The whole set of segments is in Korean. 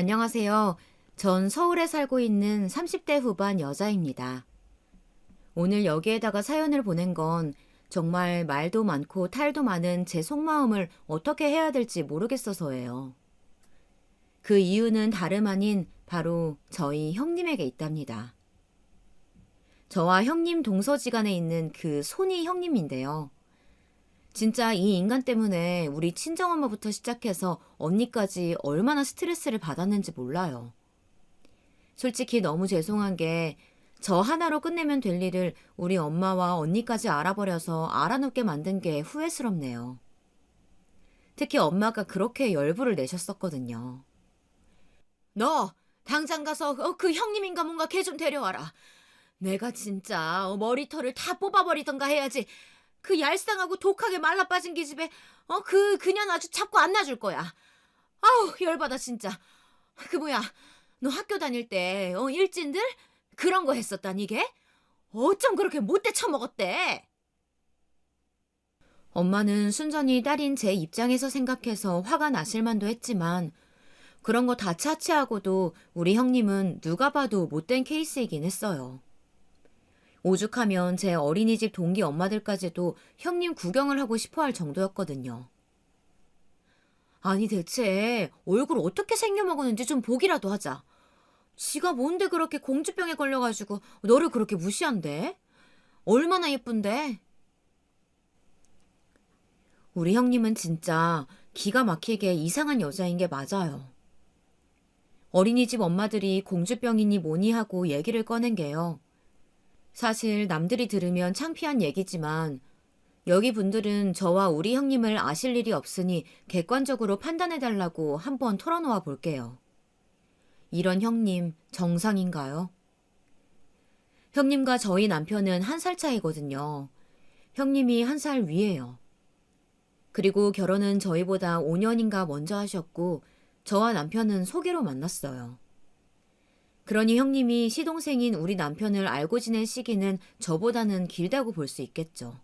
안녕하세요. 전 서울에 살고 있는 30대 후반 여자입니다. 오늘 여기에다가 사연을 보낸 건 정말 말도 많고 탈도 많은 제 속마음을 어떻게 해야 될지 모르겠어서예요. 그 이유는 다름 아닌 바로 저희 형님에게 있답니다. 저와 형님 동서지간에 있는 그 손이 형님인데요. 진짜 이 인간 때문에 우리 친정엄마부터 시작해서 언니까지 얼마나 스트레스를 받았는지 몰라요. 솔직히 너무 죄송한 게 저 하나로 끝내면 될 일을 우리 엄마와 언니까지 알아버려서 알아놓게 만든 게 후회스럽네요. 특히 엄마가 그렇게 열불을 내셨었거든요. 너 당장 가서 그 형님인가 뭔가 걔 좀 데려와라. 내가 진짜 머리털을 다 뽑아버리던가 해야지. 그 얄쌍하고 독하게 말라빠진 기집애 그년 아주 잡고 안 놔줄 거야. 아우 열받아 진짜. 그 뭐야 너 학교 다닐 때 일진들? 그런 거 했었단 이게? 어쩜 그렇게 못돼 처먹었대? 엄마는 순전히 딸인 제 입장에서 생각해서 화가 나실 만도 했지만 그런 거 다 차치하고도 우리 형님은 누가 봐도 못된 케이스이긴 했어요. 오죽하면 제 어린이집 동기 엄마들까지도 형님 구경을 하고 싶어 할 정도였거든요. 아니 대체 얼굴 어떻게 생겨먹었는지 좀 보기라도 하자. 지가 뭔데 그렇게 공주병에 걸려가지고 너를 그렇게 무시한대? 얼마나 예쁜데? 우리 형님은 진짜 기가 막히게 이상한 여자인 게 맞아요. 어린이집 엄마들이 공주병이니 뭐니 하고 얘기를 꺼낸 게요. 사실 남들이 들으면 창피한 얘기지만 여기 분들은 저와 우리 형님을 아실 일이 없으니 객관적으로 판단해달라고 한번 털어놓아 볼게요. 이런 형님 정상인가요? 형님과 저희 남편은 한 살 차이거든요. 형님이 한 살 위에요. 그리고 결혼은 저희보다 5년인가 먼저 하셨고 저와 남편은 소개로 만났어요. 그러니 형님이 시동생인 우리 남편을 알고 지낸 시기는 저보다는 길다고 볼 수 있겠죠.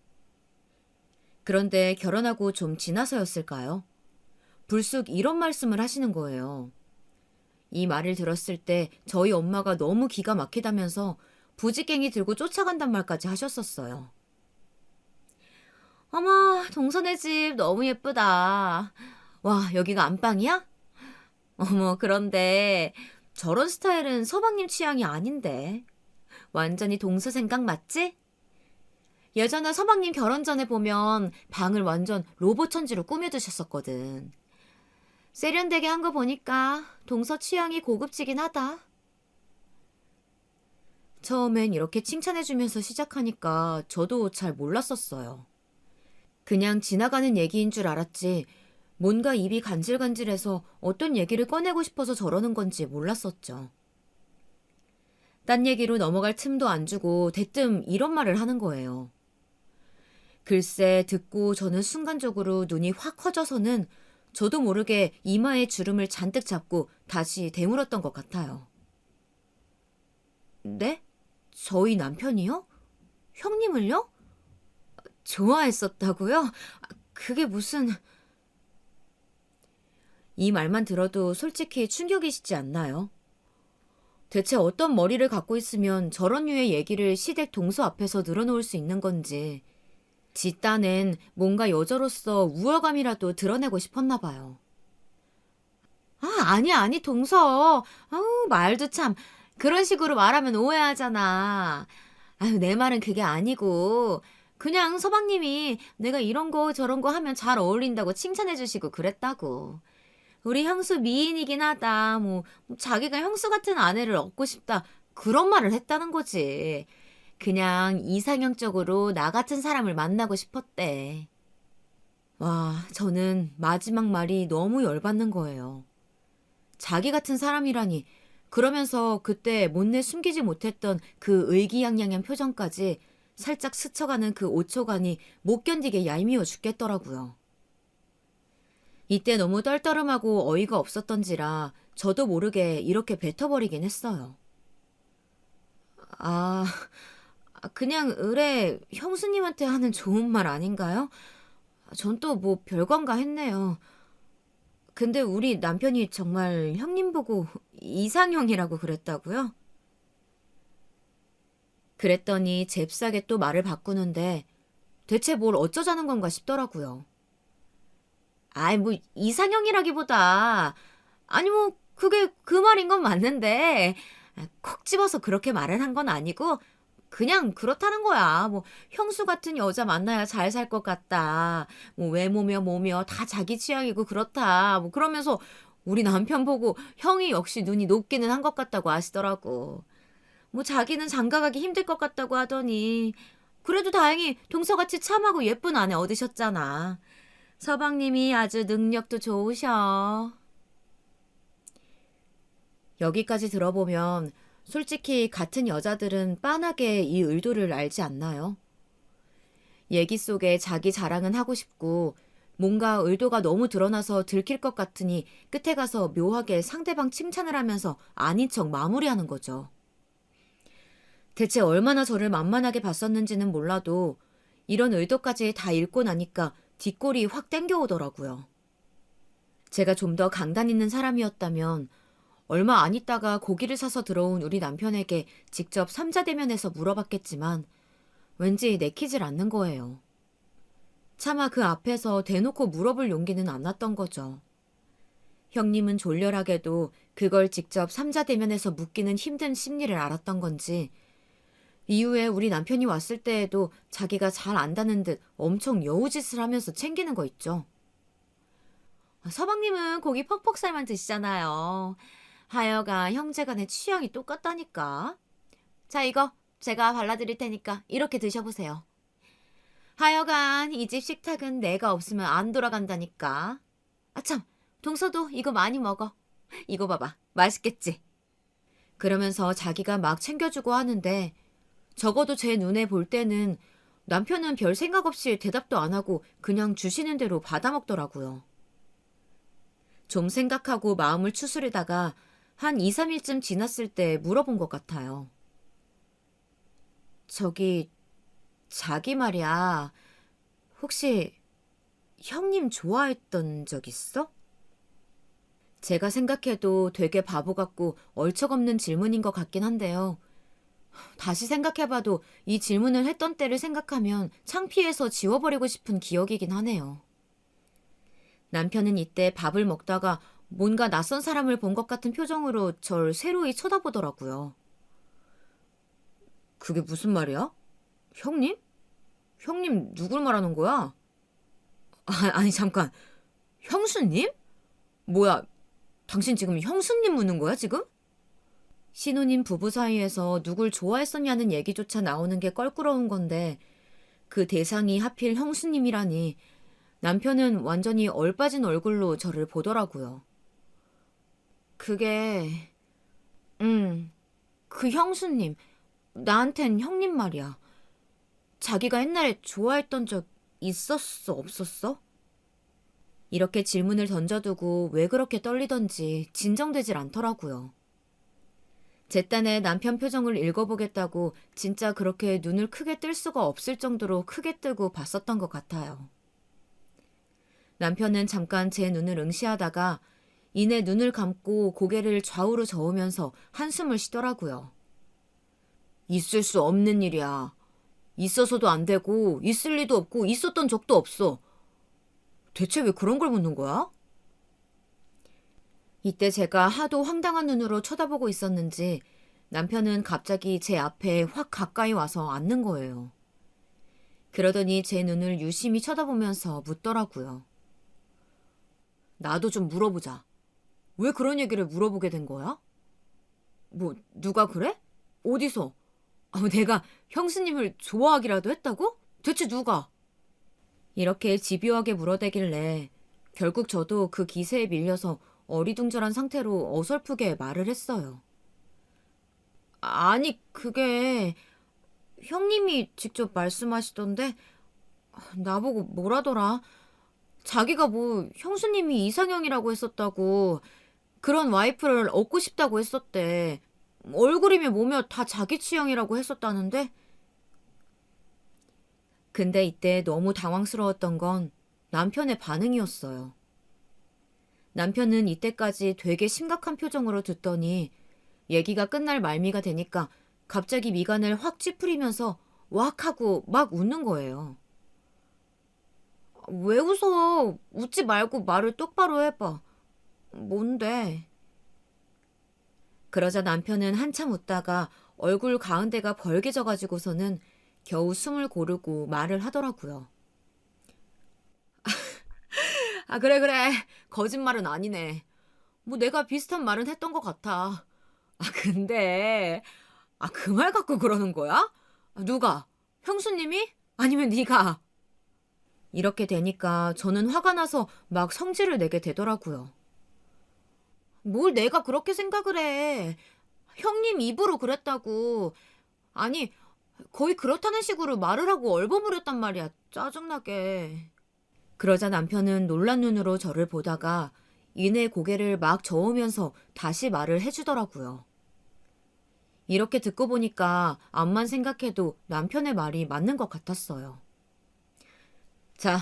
그런데 결혼하고 좀 지나서였을까요? 불쑥 이런 말씀을 하시는 거예요. 이 말을 들었을 때 저희 엄마가 너무 기가 막히다면서 부지깽이 들고 쫓아간단 말까지 하셨었어요. 어머, 동서네 집 너무 예쁘다. 와, 여기가 안방이야? 어머, 그런데 저런 스타일은 서방님 취향이 아닌데. 완전히 동서 생각 맞지? 예전에 서방님 결혼 전에 보면 방을 완전 로봇 천지로 꾸며두셨었거든. 세련되게 한 거 보니까 동서 취향이 고급지긴 하다. 처음엔 이렇게 칭찬해주면서 시작하니까 저도 잘 몰랐었어요. 그냥 지나가는 얘기인 줄 알았지 뭔가 입이 간질간질해서 어떤 얘기를 꺼내고 싶어서 저러는 건지 몰랐었죠. 딴 얘기로 넘어갈 틈도 안 주고 대뜸 이런 말을 하는 거예요. 글쎄 듣고 저는 순간적으로 눈이 확 커져서는 저도 모르게 이마에 주름을 잔뜩 잡고 다시 되물었던 것 같아요. 네? 저희 남편이요? 형님을요? 좋아했었다고요? 그게 무슨... 이 말만 들어도 솔직히 충격이시지 않나요? 대체 어떤 머리를 갖고 있으면 저런 류의 얘기를 시댁 동서 앞에서 늘어놓을 수 있는 건지 지 딴엔 뭔가 여자로서 우월감이라도 드러내고 싶었나 봐요. 아니 동서. 아우 말도 참 그런 식으로 말하면 오해하잖아. 아유 내 말은 그게 아니고 그냥 서방님이 내가 이런 거 저런 거 하면 잘 어울린다고 칭찬해 주시고 그랬다고. 우리 형수 미인이긴 하다. 뭐 자기가 형수 같은 아내를 얻고 싶다. 그런 말을 했다는 거지. 그냥 이상형적으로 나 같은 사람을 만나고 싶었대. 와, 저는 마지막 말이 너무 열받는 거예요. 자기 같은 사람이라니. 그러면서 그때 못내 숨기지 못했던 그 의기양양한 표정까지 살짝 스쳐가는 그 5초간이 못 견디게 얄미워 죽겠더라고요. 이때 너무 떨떠름하고 어이가 없었던지라 저도 모르게 이렇게 뱉어버리긴 했어요. 아, 그냥 의뢰 형수님한테 하는 좋은 말 아닌가요? 전 또 뭐 별건가 했네요. 근데 우리 남편이 정말 형님 보고 이상형이라고 그랬다고요? 그랬더니 잽싸게 또 말을 바꾸는데 대체 뭘 어쩌자는 건가 싶더라고요. 아이, 뭐, 이상형이라기보다, 아니, 뭐, 그게 그 말인 건 맞는데, 콕 집어서 그렇게 말을 한 건 아니고, 그냥 그렇다는 거야. 뭐, 형수 같은 여자 만나야 잘 살 것 같다. 뭐, 외모며 뭐며 다 자기 취향이고 그렇다. 뭐, 그러면서 우리 남편 보고 형이 역시 눈이 높기는 한 것 같다고 하시더라고. 뭐, 자기는 장가가기 힘들 것 같다고 하더니, 그래도 다행히 동서같이 참하고 예쁜 아내 얻으셨잖아. 서방님이 아주 능력도 좋으셔. 여기까지 들어보면 솔직히 같은 여자들은 빤하게 이 의도를 알지 않나요? 얘기 속에 자기 자랑은 하고 싶고 뭔가 의도가 너무 드러나서 들킬 것 같으니 끝에 가서 묘하게 상대방 칭찬을 하면서 아닌 척 마무리하는 거죠. 대체 얼마나 저를 만만하게 봤었는지는 몰라도 이런 의도까지 다 읽고 나니까 뒷골이 확 땡겨오더라고요. 제가 좀 더 강단 있는 사람이었다면 얼마 안 있다가 고기를 사서 들어온 우리 남편에게 직접 삼자대면에서 물어봤겠지만 왠지 내키질 않는 거예요. 차마 그 앞에서 대놓고 물어볼 용기는 안 났던 거죠. 형님은 졸렬하게도 그걸 직접 삼자대면에서 묻기는 힘든 심리를 알았던 건지 이후에 우리 남편이 왔을 때에도 자기가 잘 안다는 듯 엄청 여우짓을 하면서 챙기는 거 있죠. 서방님은 고기 퍽퍽살만 드시잖아요. 하여간 형제간의 취향이 똑같다니까. 자, 이거 제가 발라드릴 테니까 이렇게 드셔보세요. 하여간 이 집 식탁은 내가 없으면 안 돌아간다니까. 아 참, 동서도 이거 많이 먹어. 이거 봐봐, 맛있겠지? 그러면서 자기가 막 챙겨주고 하는데 적어도 제 눈에 볼 때는 남편은 별 생각 없이 대답도 안 하고 그냥 주시는 대로 받아먹더라고요. 좀 생각하고 마음을 추스리다가 한 2, 3일쯤 지났을 때 물어본 것 같아요. 저기, 자기 말이야. 혹시 형님 좋아했던 적 있어? 제가 생각해도 되게 바보 같고 얼척없는 질문인 것 같긴 한데요. 다시 생각해봐도 이 질문을 했던 때를 생각하면 창피해서 지워버리고 싶은 기억이긴 하네요. 남편은 이때 밥을 먹다가 뭔가 낯선 사람을 본 것 같은 표정으로 절 새로이 쳐다보더라고요. 그게 무슨 말이야? 형님? 형님 누굴 말하는 거야? 아니 잠깐. 형수님? 뭐야, 당신 지금 형수님 묻는 거야 지금? 신혼인 부부 사이에서 누굴 좋아했었냐는 얘기조차 나오는 게 껄끄러운 건데 그 대상이 하필 형수님이라니 남편은 완전히 얼빠진 얼굴로 저를 보더라고요. 그게, 그 형수님, 나한텐 형님 말이야. 자기가 옛날에 좋아했던 적 있었어, 없었어? 이렇게 질문을 던져두고 왜 그렇게 떨리던지 진정되질 않더라고요. 제 딴에 남편 표정을 읽어보겠다고 진짜 그렇게 눈을 크게 뜰 수가 없을 정도로 크게 뜨고 봤었던 것 같아요. 남편은 잠깐 제 눈을 응시하다가 이내 눈을 감고 고개를 좌우로 저으면서 한숨을 쉬더라고요. 있을 수 없는 일이야. 있어서도 안 되고 있을 리도 없고 있었던 적도 없어. 대체 왜 그런 걸 묻는 거야? 이때 제가 하도 황당한 눈으로 쳐다보고 있었는지 남편은 갑자기 제 앞에 확 가까이 와서 앉는 거예요. 그러더니 제 눈을 유심히 쳐다보면서 묻더라고요. 나도 좀 물어보자. 왜 그런 얘기를 물어보게 된 거야? 뭐, 누가 그래? 어디서? 내가 형수님을 좋아하기라도 했다고? 대체 누가? 이렇게 집요하게 물어대길래 결국 저도 그 기세에 밀려서 어리둥절한 상태로 어설프게 말을 했어요. 아니, 그게 형님이 직접 말씀하시던데 나보고 뭐라더라? 자기가 뭐 형수님이 이상형이라고 했었다고 그런 와이프를 얻고 싶다고 했었대. 얼굴이며 뭐며 다 자기 취향이라고 했었다는데? 근데 이때 너무 당황스러웠던 건 남편의 반응이었어요. 남편은 이때까지 되게 심각한 표정으로 듣더니 얘기가 끝날 말미가 되니까 갑자기 미간을 확 찌푸리면서 왁 하고 막 웃는 거예요. 왜 웃어? 웃지 말고 말을 똑바로 해봐. 뭔데? 그러자 남편은 한참 웃다가 얼굴 가운데가 벌개져가지고서는 겨우 숨을 고르고 말을 하더라고요. 아, 그래, 그래. 거짓말은 아니네. 뭐 내가 비슷한 말은 했던 것 같아. 아, 근데, 그 말 갖고 그러는 거야? 누가? 형수님이? 아니면 네가? 이렇게 되니까 저는 화가 나서 막 성질을 내게 되더라고요. 뭘 내가 그렇게 생각을 해. 형님 입으로 그랬다고. 아니, 거의 그렇다는 식으로 말을 하고 얼버무렸단 말이야. 짜증나게. 그러자 남편은 놀란 눈으로 저를 보다가 이내 고개를 막 저으면서 다시 말을 해주더라고요. 이렇게 듣고 보니까 암만 생각해도 남편의 말이 맞는 것 같았어요. 자,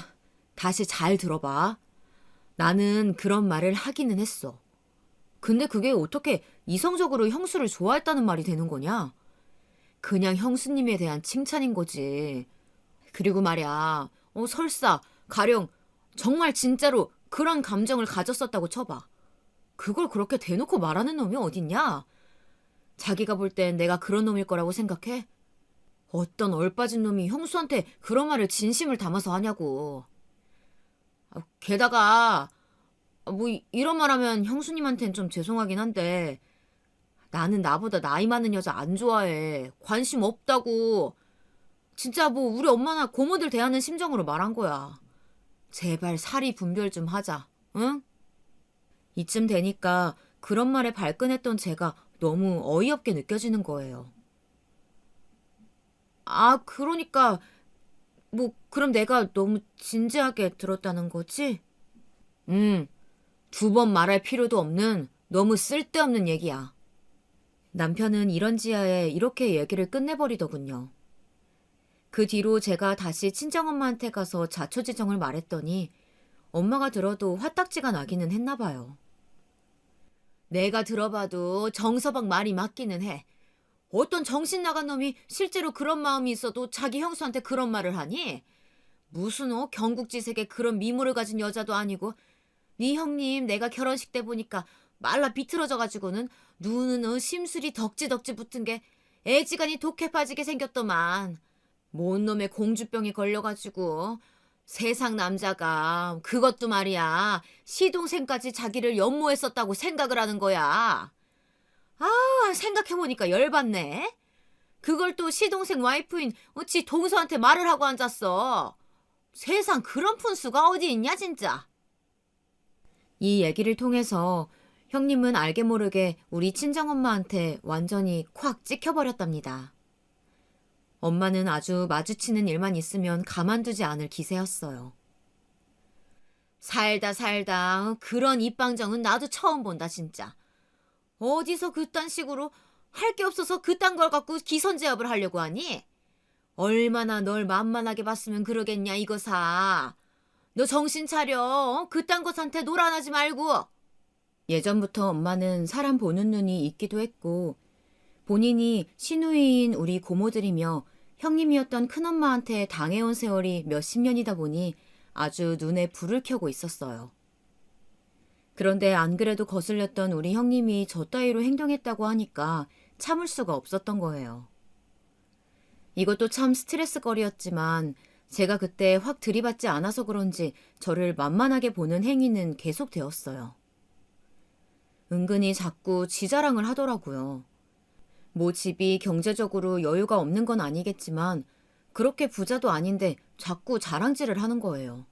다시 잘 들어봐. 나는 그런 말을 하기는 했어. 근데 그게 어떻게 이성적으로 형수를 좋아했다는 말이 되는 거냐? 그냥 형수님에 대한 칭찬인 거지. 그리고 말이야, 설사, 가령, 정말 진짜로 그런 감정을 가졌었다고 쳐봐. 그걸 그렇게 대놓고 말하는 놈이 어딨냐? 자기가 볼 땐 내가 그런 놈일 거라고 생각해? 어떤 얼빠진 놈이 형수한테 그런 말을 진심을 담아서 하냐고. 게다가, 뭐, 이런 말 하면 형수님한텐 좀 죄송하긴 한데, 나는 나보다 나이 많은 여자 안 좋아해. 관심 없다고. 진짜 뭐 우리 엄마나 고모들 대하는 심정으로 말한 거야. 제발 사리 분별 좀 하자. 응? 이쯤 되니까 그런 말에 발끈했던 제가 너무 어이없게 느껴지는 거예요. 그러니까 뭐 그럼 내가 너무 진지하게 들었다는 거지? 응. 2번 말할 필요도 없는 너무 쓸데없는 얘기야. 남편은 이런지하에 이렇게 얘기를 끝내버리더군요. 그 뒤로 제가 다시 친정엄마한테 가서 자초지정을 말했더니 엄마가 들어도 화딱지가 나기는 했나 봐요. 내가 들어봐도 정서방 말이 맞기는 해. 어떤 정신 나간 놈이 실제로 그런 마음이 있어도 자기 형수한테 그런 말을 하니? 무슨 경국지색에 그런 미모를 가진 여자도 아니고 네 형님 내가 결혼식 때 보니까 말라 비틀어져가지고는 눈은 심술이 덕지덕지 붙은 게 애지간히 독해 빠지게 생겼더만. 뭔 놈의 공주병이 걸려가지고 세상 남자가 그것도 말이야 시동생까지 자기를 연모했었다고 생각을 하는 거야. 생각해보니까 열받네. 그걸 또 시동생 와이프인 지 동서한테 말을 하고 앉았어. 세상 그런 푼수가 어디 있냐 진짜. 이 얘기를 통해서 형님은 알게 모르게 우리 친정엄마한테 완전히 콱 찍혀버렸답니다. 엄마는 아주 마주치는 일만 있으면 가만두지 않을 기세였어요. 살다 살다 그런 입방정은 나도 처음 본다 진짜. 어디서 그딴 식으로 할 게 없어서 그딴 걸 갖고 기선제압을 하려고 하니? 얼마나 널 만만하게 봤으면 그러겠냐 이거사. 너 정신 차려. 그딴 것한테 놀아나지 말고. 예전부터 엄마는 사람 보는 눈이 있기도 했고 본인이 시누이인 우리 고모들이며 형님이었던 큰엄마한테 당해온 세월이 몇십 년이다 보니 아주 눈에 불을 켜고 있었어요. 그런데 안 그래도 거슬렸던 우리 형님이 저 따위로 행동했다고 하니까 참을 수가 없었던 거예요. 이것도 참 스트레스거리였지만 제가 그때 확 들이받지 않아서 그런지 저를 만만하게 보는 행위는 계속되었어요. 은근히 자꾸 지 자랑을 하더라고요. 뭐 집이 경제적으로 여유가 없는 건 아니겠지만 그렇게 부자도 아닌데 자꾸 자랑질을 하는 거예요.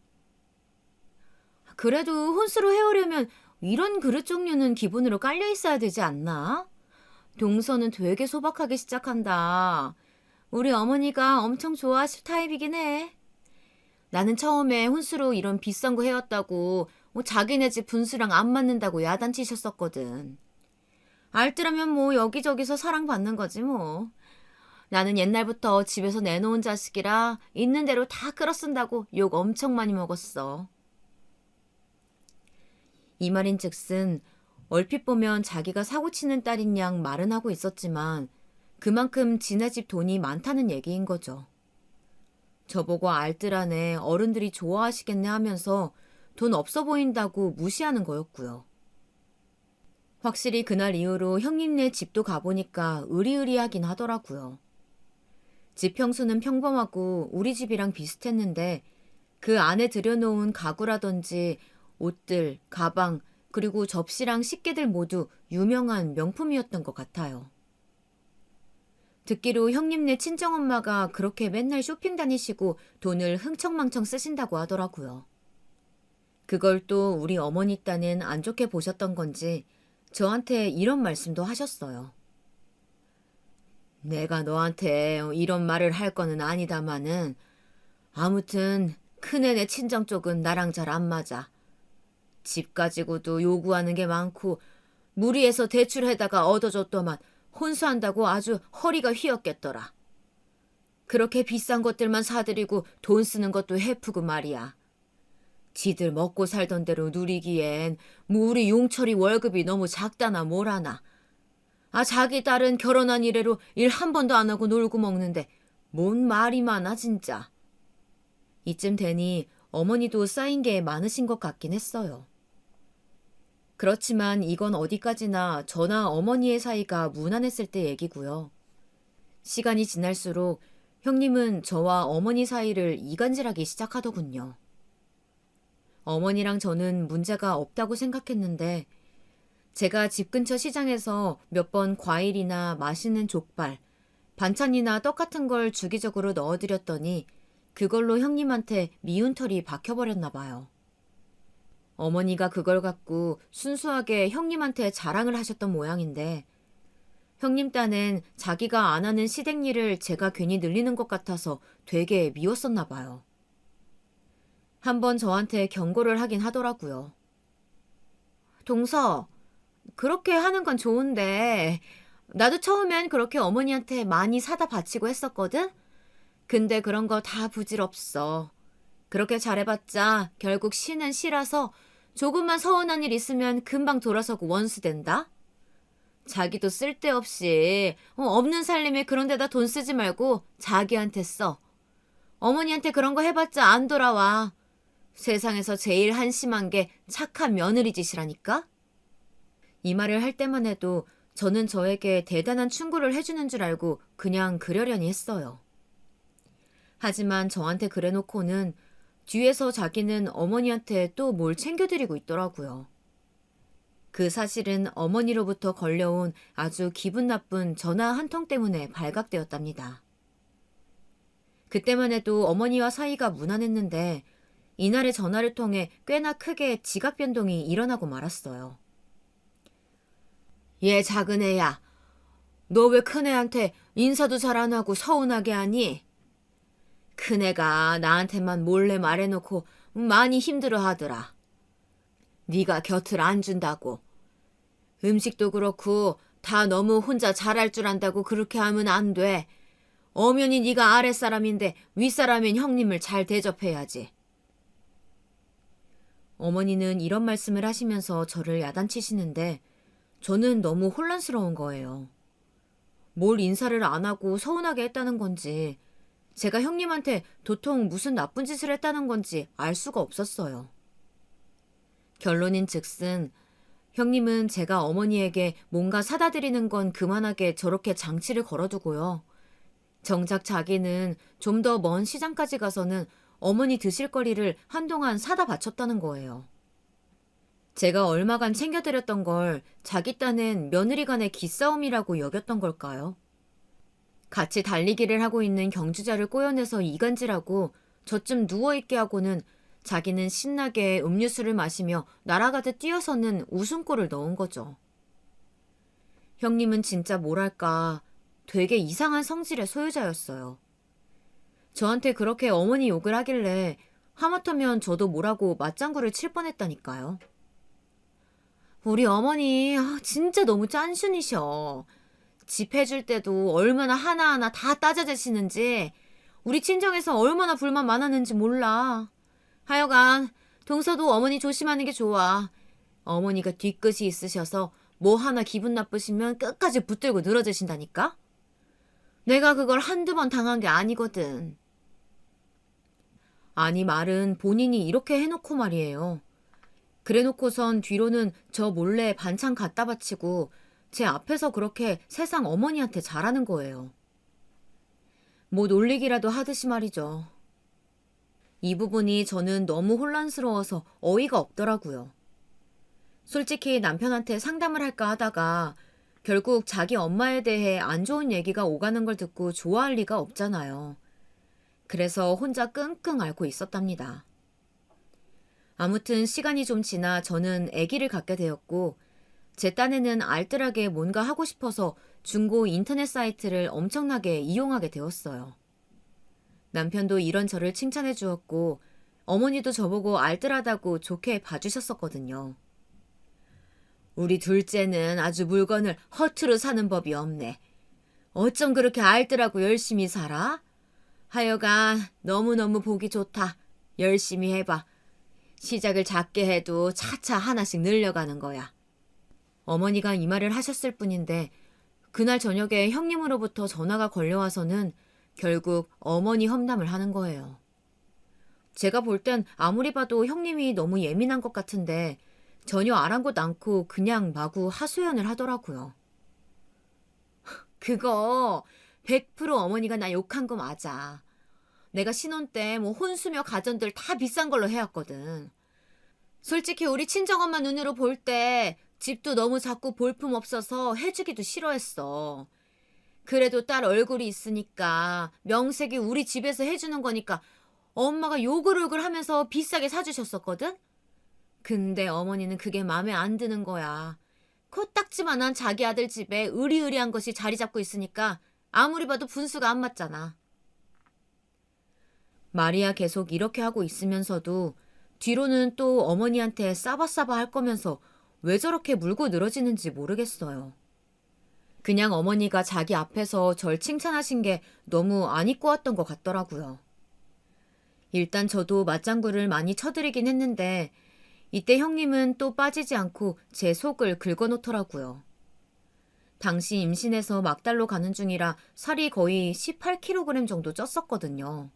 그래도 혼수로 해오려면 이런 그릇 종류는 기본으로 깔려 있어야 되지 않나? 동서는 되게 소박하게 시작한다. 우리 어머니가 엄청 좋아하실 타입이긴 해. 나는 처음에 혼수로 이런 비싼 거 해왔다고 자기네 집 분수랑 안 맞는다고 야단치셨었거든. 알뜰하면 뭐 여기저기서 사랑받는 거지 뭐. 나는 옛날부터 집에서 내놓은 자식이라 있는 대로 다 끌어 쓴다고 욕 엄청 많이 먹었어. 이 말인즉슨 얼핏 보면 자기가 사고치는 딸인 양 말은 하고 있었지만 그만큼 지네 집 돈이 많다는 얘기인 거죠. 저보고 알뜰하네, 어른들이 좋아하시겠네 하면서 돈 없어 보인다고 무시하는 거였고요. 확실히 그날 이후로 형님네 집도 가보니까 으리으리하긴 하더라고요. 집 평수는 평범하고 우리 집이랑 비슷했는데 그 안에 들여놓은 가구라든지 옷들, 가방, 그리고 접시랑 식기들 모두 유명한 명품이었던 것 같아요. 듣기로 형님네 친정엄마가 그렇게 맨날 쇼핑 다니시고 돈을 흥청망청 쓰신다고 하더라고요. 그걸 또 우리 어머니 딴은 안 좋게 보셨던 건지 저한테 이런 말씀도 하셨어요. 내가 너한테 이런 말을 할 거는 아니다마는 아무튼 큰애네 친정 쪽은 나랑 잘 안 맞아. 집 가지고도 요구하는 게 많고 무리해서 대출해다가 얻어줬더만 혼수한다고 아주 허리가 휘었겠더라. 그렇게 비싼 것들만 사들이고 돈 쓰는 것도 해프고 말이야. 지들 먹고 살던 대로 누리기엔 뭐 우리 용철이 월급이 너무 작다나 뭐라나. 자기 딸은 결혼한 이래로 일 한 번도 안 하고 놀고 먹는데 뭔 말이 많아 진짜. 이쯤 되니 어머니도 쌓인 게 많으신 것 같긴 했어요. 그렇지만 이건 어디까지나 저나 어머니의 사이가 무난했을 때 얘기고요. 시간이 지날수록 형님은 저와 어머니 사이를 이간질하기 시작하더군요. 어머니랑 저는 문제가 없다고 생각했는데 제가 집 근처 시장에서 몇 번 과일이나 맛있는 족발, 반찬이나 떡 같은 걸 주기적으로 넣어드렸더니 그걸로 형님한테 미운 털이 박혀버렸나 봐요. 어머니가 그걸 갖고 순수하게 형님한테 자랑을 하셨던 모양인데 형님 딴엔 자기가 안 하는 시댁일을 제가 괜히 늘리는 것 같아서 되게 미웠었나 봐요. 한번 저한테 경고를 하긴 하더라고요. 동서, 그렇게 하는 건 좋은데 나도 처음엔 그렇게 어머니한테 많이 사다 바치고 했었거든? 근데 그런 거 다 부질없어. 그렇게 잘해봤자 결국 시는 시라서 조금만 서운한 일 있으면 금방 돌아서고 원수된다? 자기도 쓸데없이 없는 살림에 그런 데다 돈 쓰지 말고 자기한테 써. 어머니한테 그런 거 해봤자 안 돌아와. 세상에서 제일 한심한 게 착한 며느리 짓이라니까? 이 말을 할 때만 해도 저는 저에게 대단한 충고를 해주는 줄 알고 그냥 그러려니 했어요. 하지만 저한테 그래놓고는 뒤에서 자기는 어머니한테 또 뭘 챙겨드리고 있더라고요. 그 사실은 어머니로부터 걸려온 아주 기분 나쁜 전화 한 통 때문에 발각되었답니다. 그때만 해도 어머니와 사이가 무난했는데 이날의 전화를 통해 꽤나 크게 지각 변동이 일어나고 말았어요. 얘 작은 애야. 너 왜 큰애한테 인사도 잘 안 하고 서운하게 하니? 큰애가 나한테만 몰래 말해놓고 많이 힘들어하더라. 네가 곁을 안 준다고. 음식도 그렇고 다 너무 혼자 잘할 줄 안다고 그렇게 하면 안 돼. 엄연히 네가 아랫사람인데 윗사람인 형님을 잘 대접해야지. 어머니는 이런 말씀을 하시면서 저를 야단치시는데 저는 너무 혼란스러운 거예요. 뭘 인사를 안 하고 서운하게 했다는 건지 제가 형님한테 도통 무슨 나쁜 짓을 했다는 건지 알 수가 없었어요. 결론인 즉슨 형님은 제가 어머니에게 뭔가 사다 드리는 건 그만하게 저렇게 장치를 걸어두고요. 정작 자기는 좀 더 먼 시장까지 가서는 어머니 드실 거리를 한동안 사다 바쳤다는 거예요. 제가 얼마간 챙겨드렸던 걸 자기 딴엔 며느리 간의 기싸움이라고 여겼던 걸까요? 같이 달리기를 하고 있는 경주자를 꼬여내서 이간질하고 저쯤 누워있게 하고는 자기는 신나게 음료수를 마시며 날아가듯 뛰어서는 웃음꼴을 넣은 거죠. 형님은 진짜 뭐랄까 되게 이상한 성질의 소유자였어요. 저한테 그렇게 어머니 욕을 하길래 하마터면 저도 뭐라고 맞장구를 칠 뻔했다니까요. 우리 어머니 진짜 너무 짠순이셔. 집 해줄 때도 얼마나 하나하나 다 따져주시는지 우리 친정에서 얼마나 불만 많았는지 몰라. 하여간 동서도 어머니 조심하는 게 좋아. 어머니가 뒤끝이 있으셔서 뭐 하나 기분 나쁘시면 끝까지 붙들고 늘어지신다니까? 내가 그걸 한두 번 당한 게 아니거든. 아니, 말은 본인이 이렇게 해놓고 말이에요. 그래놓고선 뒤로는 저 몰래 반찬 갖다 바치고 제 앞에서 그렇게 세상 어머니한테 잘하는 거예요. 뭐 놀리기라도 하듯이 말이죠. 이 부분이 저는 너무 혼란스러워서 어이가 없더라고요. 솔직히 남편한테 상담을 할까 하다가 결국 자기 엄마에 대해 안 좋은 얘기가 오가는 걸 듣고 좋아할 리가 없잖아요. 그래서 혼자 끙끙 앓고 있었답니다. 아무튼 시간이 좀 지나 저는 아기를 갖게 되었고 제 딴에는 알뜰하게 뭔가 하고 싶어서 중고 인터넷 사이트를 엄청나게 이용하게 되었어요. 남편도 이런 저를 칭찬해 주었고 어머니도 저보고 알뜰하다고 좋게 봐주셨었거든요. 우리 둘째는 아주 물건을 허투루 사는 법이 없네. 어쩜 그렇게 알뜰하고 열심히 살아? 하여간 너무너무 보기 좋다. 열심히 해봐. 시작을 작게 해도 차차 하나씩 늘려가는 거야. 어머니가 이 말을 하셨을 뿐인데 그날 저녁에 형님으로부터 전화가 걸려와서는 결국 어머니 험담을 하는 거예요. 제가 볼 땐 아무리 봐도 형님이 너무 예민한 것 같은데 전혀 아랑곳 않고 그냥 마구 하소연을 하더라고요. 그거 100% 어머니가 나 욕한 거 맞아. 내가 신혼 때 뭐 혼수며 가전들 다 비싼 걸로 해왔거든. 솔직히 우리 친정엄마 눈으로 볼 때 집도 너무 작고 볼품 없어서 해주기도 싫어했어. 그래도 딸 얼굴이 있으니까 명색이 우리 집에서 해주는 거니까 엄마가 요글요글 하면서 비싸게 사주셨었거든? 근데 어머니는 그게 마음에 안 드는 거야. 코딱지만한 자기 아들 집에 으리으리한 것이 자리 잡고 있으니까 아무리 봐도 분수가 안 맞잖아. 말이야 계속 이렇게 하고 있으면서도 뒤로는 또 어머니한테 싸바싸바 할 거면서 왜 저렇게 물고 늘어지는지 모르겠어요. 그냥 어머니가 자기 앞에서 절 칭찬하신 게 너무 안 입고 왔던 것 같더라고요. 일단 저도 맞장구를 많이 쳐드리긴 했는데 이때 형님은 또 빠지지 않고 제 속을 긁어놓더라고요. 당시 임신해서 막달로 가는 중이라 살이 거의 18kg 정도 쪘었거든요.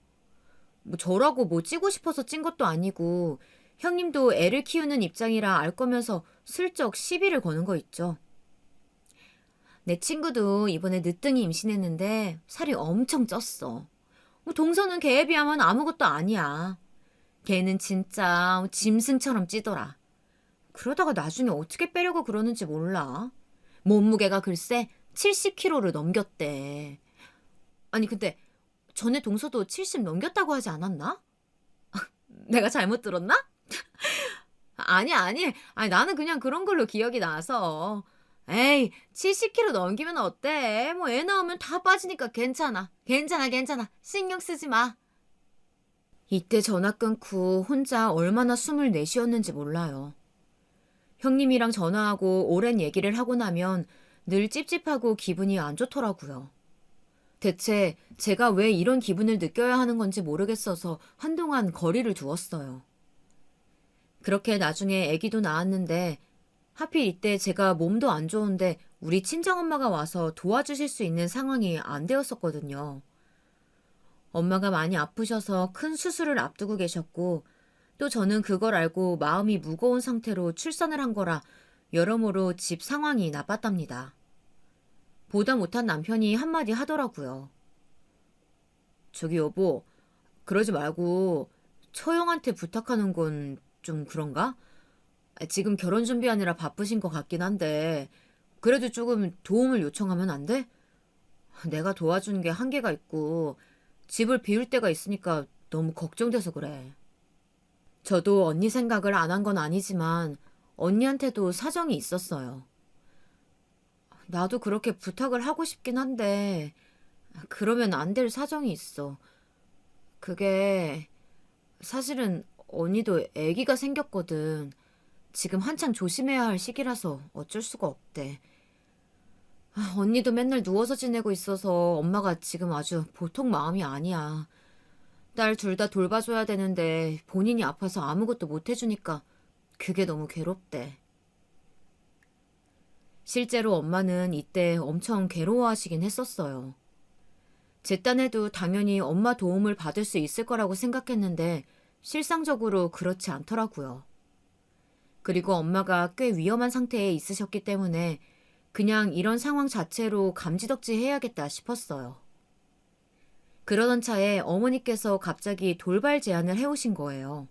뭐 저라고 뭐 찌고 싶어서 찐 것도 아니고 형님도 애를 키우는 입장이라 알 거면서 슬쩍 시비를 거는 거 있죠. 내 친구도 이번에 늦둥이 임신했는데 살이 엄청 쪘어. 뭐 동서는 걔에 비하면 아무것도 아니야. 걔는 진짜 짐승처럼 찌더라. 그러다가 나중에 어떻게 빼려고 그러는지 몰라. 몸무게가 글쎄 70kg를 넘겼대. 아니 근데 전에 동서도 70 넘겼다고 하지 않았나? 내가 잘못 들었나? 아니 나는 그냥 그런 걸로 기억이 나서. 에이 70kg 넘기면 어때? 뭐 애 낳으면 다 빠지니까 괜찮아. 괜찮아. 신경 쓰지 마. 이때 전화 끊고 혼자 얼마나 숨을 내쉬었는지 몰라요. 형님이랑 전화하고 오랜 얘기를 하고 나면 늘 찝찝하고 기분이 안 좋더라고요. 대체 제가 왜 이런 기분을 느껴야 하는 건지 모르겠어서 한동안 거리를 두었어요. 그렇게 나중에 아기도 낳았는데 하필 이때 제가 몸도 안 좋은데 우리 친정엄마가 와서 도와주실 수 있는 상황이 안 되었었거든요. 엄마가 많이 아프셔서 큰 수술을 앞두고 계셨고 또 저는 그걸 알고 마음이 무거운 상태로 출산을 한 거라 여러모로 집 상황이 나빴답니다. 보다 못한 남편이 한마디 하더라고요. 저기 여보, 그러지 말고 처형한테 부탁하는 건 좀 그런가? 지금 결혼 준비하느라 바쁘신 것 같긴 한데 그래도 조금 도움을 요청하면 안 돼? 내가 도와주는 게 한계가 있고 집을 비울 때가 있으니까 너무 걱정돼서 그래. 저도 언니 생각을 안 한 건 아니지만 언니한테도 사정이 있었어요. 나도 그렇게 부탁을 하고 싶긴 한데 그러면 안 될 사정이 있어. 그게 사실은 언니도 아기가 생겼거든. 지금 한창 조심해야 할 시기라서 어쩔 수가 없대. 언니도 맨날 누워서 지내고 있어서 엄마가 지금 아주 보통 마음이 아니야. 딸 둘 다 돌봐줘야 되는데 본인이 아파서 아무것도 못 해주니까 그게 너무 괴롭대. 실제로 엄마는 이때 엄청 괴로워하시긴 했었어요. 제 딴에도 당연히 엄마 도움을 받을 수 있을 거라고 생각했는데 실상적으로 그렇지 않더라고요. 그리고 엄마가 꽤 위험한 상태에 있으셨기 때문에 그냥 이런 상황 자체로 감지덕지 해야겠다 싶었어요. 그러던 차에 어머니께서 갑자기 돌발 제안을 해오신 거예요.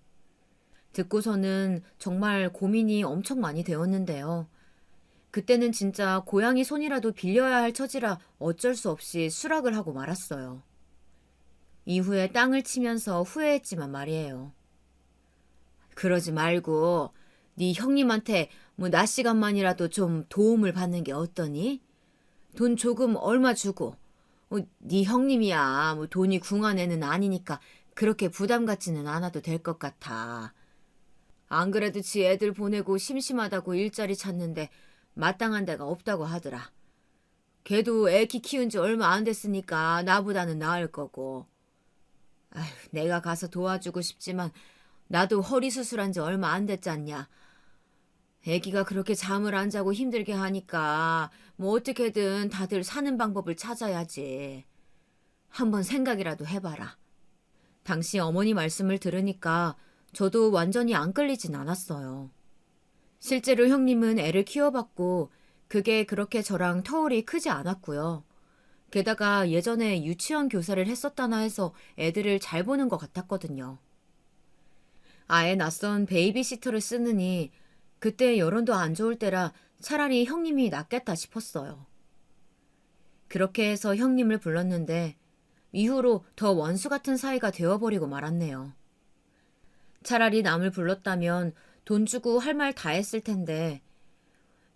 듣고서는 정말 고민이 엄청 많이 되었는데요. 그때는 진짜 고양이 손이라도 빌려야 할 처지라 어쩔 수 없이 수락을 하고 말았어요. 이후에 땅을 치면서 후회했지만 말이에요. 그러지 말고 네 형님한테 낮 시간만이라도 좀 도움을 받는 게 어떠니? 돈 조금 얼마 주고 네 형님이야 돈이 궁한 애는 아니니까 그렇게 부담 갖지는 않아도 될 것 같아. 안 그래도 지 애들 보내고 심심하다고 일자리 찾는데 마땅한 데가 없다고 하더라. 걔도 애기 키운 지 얼마 안 됐으니까 나보다는 나을 거고. 아휴, 내가 가서 도와주고 싶지만 나도 허리 수술한 지 얼마 안 됐잖냐. 애기가 그렇게 잠을 안 자고 힘들게 하니까 어떻게든 다들 사는 방법을 찾아야지. 한번 생각이라도 해봐라. 당시 어머니 말씀을 들으니까 저도 완전히 안 끌리진 않았어요. 실제로 형님은 애를 키워봤고 그게 그렇게 저랑 터울이 크지 않았고요. 게다가 예전에 유치원 교사를 했었다나 해서 애들을 잘 보는 것 같았거든요. 아예 낯선 베이비시터를 쓰느니 그때 여론도 안 좋을 때라 차라리 형님이 낫겠다 싶었어요. 그렇게 해서 형님을 불렀는데 이후로 더 원수 같은 사이가 되어버리고 말았네요. 차라리 남을 불렀다면 돈 주고 할 말 다 했을 텐데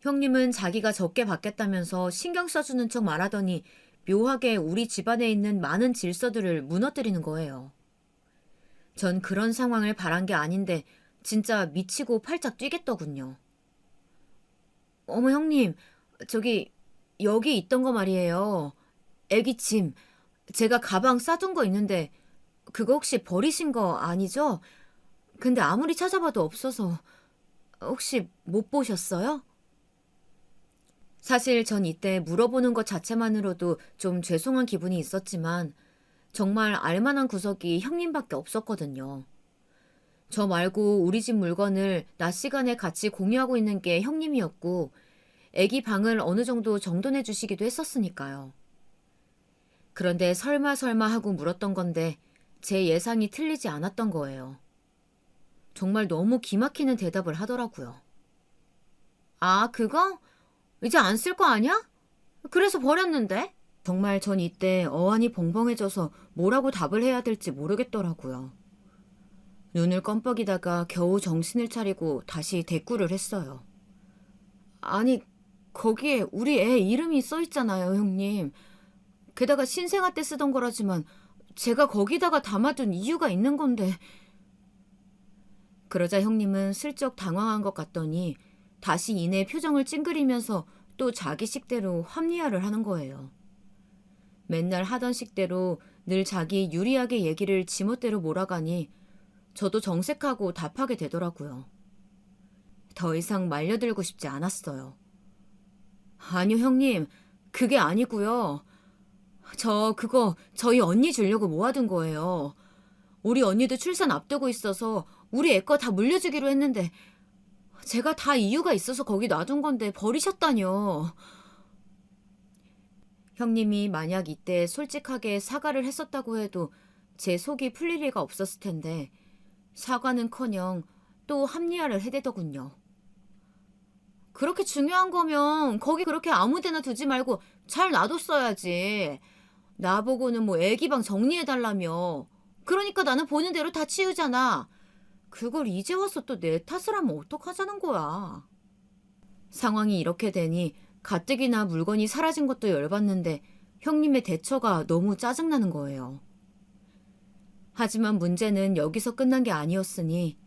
형님은 자기가 적게 받겠다면서 신경 써주는 척 말하더니 묘하게 우리 집안에 있는 많은 질서들을 무너뜨리는 거예요. 전 그런 상황을 바란 게 아닌데 진짜 미치고 팔짝 뛰겠더군요. 어머 형님, 저기 여기 있던 거 말이에요. 애기 짐. 제가 가방 싸둔 거 있는데 그거 혹시 버리신 거 아니죠? 근데 아무리 찾아봐도 없어서 혹시 못 보셨어요? 사실 전 이때 물어보는 것 자체만으로도 좀 죄송한 기분이 있었지만 정말 알만한 구석이 형님밖에 없었거든요. 저 말고 우리 집 물건을 낮 시간에 같이 공유하고 있는 게 형님이었고 애기 방을 어느 정도 정돈해 주시기도 했었으니까요. 그런데 설마 하고 물었던 건데 제 예상이 틀리지 않았던 거예요. 정말 너무 기막히는 대답을 하더라고요. 아, 그거? 이제 안 쓸 거 아니야? 그래서 버렸는데? 정말 전 이때 어안이 벙벙해져서 뭐라고 답을 해야 될지 모르겠더라고요. 눈을 껌뻑이다가 겨우 정신을 차리고 다시 대꾸를 했어요. 아니, 거기에 우리 애 이름이 써 있잖아요, 형님. 게다가 신생아 때 쓰던 거라지만 제가 거기다가 담아둔 이유가 있는 건데. 그러자 형님은 슬쩍 당황한 것 같더니 다시 이내 표정을 찡그리면서 또 자기 식대로 합리화를 하는 거예요. 맨날 하던 식대로 늘 자기 유리하게 얘기를 지멋대로 몰아가니 저도 정색하고 답하게 되더라고요. 더 이상 말려들고 싶지 않았어요. 아니요, 형님. 그게 아니고요. 그거 저희 언니 주려고 모아둔 거예요. 우리 언니도 출산 앞두고 있어서 우리 애 거 다 물려주기로 했는데 제가 다 이유가 있어서 거기 놔둔 건데 버리셨다뇨. 형님이 만약 이때 솔직하게 사과를 했었다고 해도 제 속이 풀릴 리가 없었을 텐데 사과는커녕 또 합리화를 해대더군요. 그렇게 중요한 거면 거기 그렇게 아무 데나 두지 말고 잘 놔뒀어야지. 나보고는 애기 방 정리해달라며. 그러니까 나는 보는 대로 다 치우잖아. 그걸 이제 와서 또 내 탓을 하면 어떡하자는 거야. 상황이 이렇게 되니 가뜩이나 물건이 사라진 것도 열받는데 형님의 대처가 너무 짜증나는 거예요. 하지만 문제는 여기서 끝난 게 아니었으니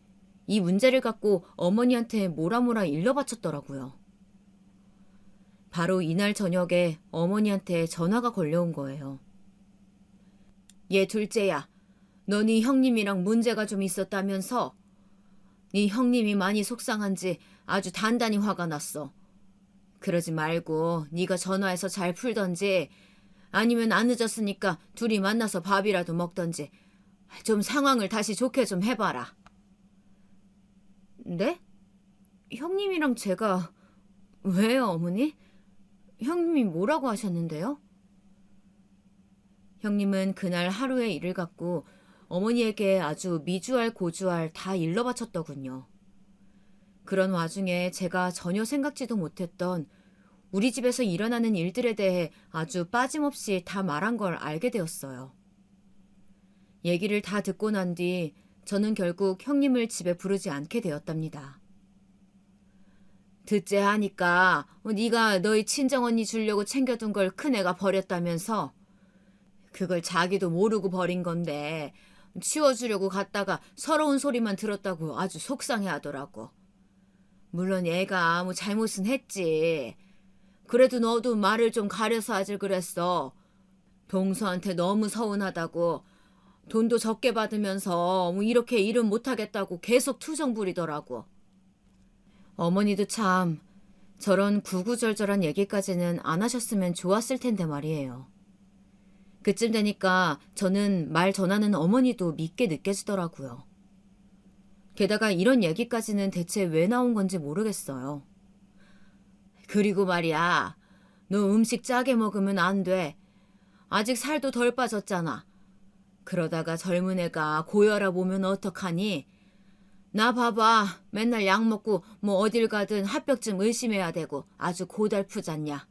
이 문제를 갖고 어머니한테 뭐라 일러바쳤더라고요. 바로 이날 저녁에 어머니한테 전화가 걸려온 거예요. 얘 둘째야, 너 네 형님이랑 문제가 좀 있었다면서? 네 형님이 많이 속상한지 아주 단단히 화가 났어. 그러지 말고 네가 전화해서 잘 풀던지 아니면 안 늦었으니까 둘이 만나서 밥이라도 먹던지 좀 상황을 다시 좋게 좀 해봐라. 네? 형님이랑 제가 왜요, 어머니? 형님이 뭐라고 하셨는데요? 형님은 그날 하루의 일을 갖고 어머니에게 아주 미주알 고주알 다 일러 바쳤더군요. 그런 와중에 제가 전혀 생각지도 못했던 우리 집에서 일어나는 일들에 대해 아주 빠짐없이 다 말한 걸 알게 되었어요. 얘기를 다 듣고 난 뒤 저는 결국 형님을 집에 부르지 않게 되었답니다. 듣재 하니까 네가 너희 친정언니 주려고 챙겨둔 걸 큰애가 버렸다면서 그걸 자기도 모르고 버린 건데 치워주려고 갔다가 서러운 소리만 들었다고 아주 속상해하더라고. 물론 얘가 뭐 잘못은 했지. 그래도 너도 말을 좀 가려서 하질 그랬어. 동서한테 너무 서운하다고 돈도 적게 받으면서 뭐 이렇게 일은 못하겠다고 계속 투정 부리더라고. 어머니도 참 저런 구구절절한 얘기까지는 안 하셨으면 좋았을 텐데 말이에요. 그쯤 되니까 저는 말 전하는 어머니도 믿게 느껴지더라고요. 게다가 이런 얘기까지는 대체 왜 나온 건지 모르겠어요. 그리고 말이야, 너 음식 짜게 먹으면 안 돼. 아직 살도 덜 빠졌잖아. 그러다가 젊은 애가 고혈압 오면 어떡하니? 나 봐봐. 맨날 약 먹고 뭐 어딜 가든 합병증 의심해야 되고 아주 고달프잖냐.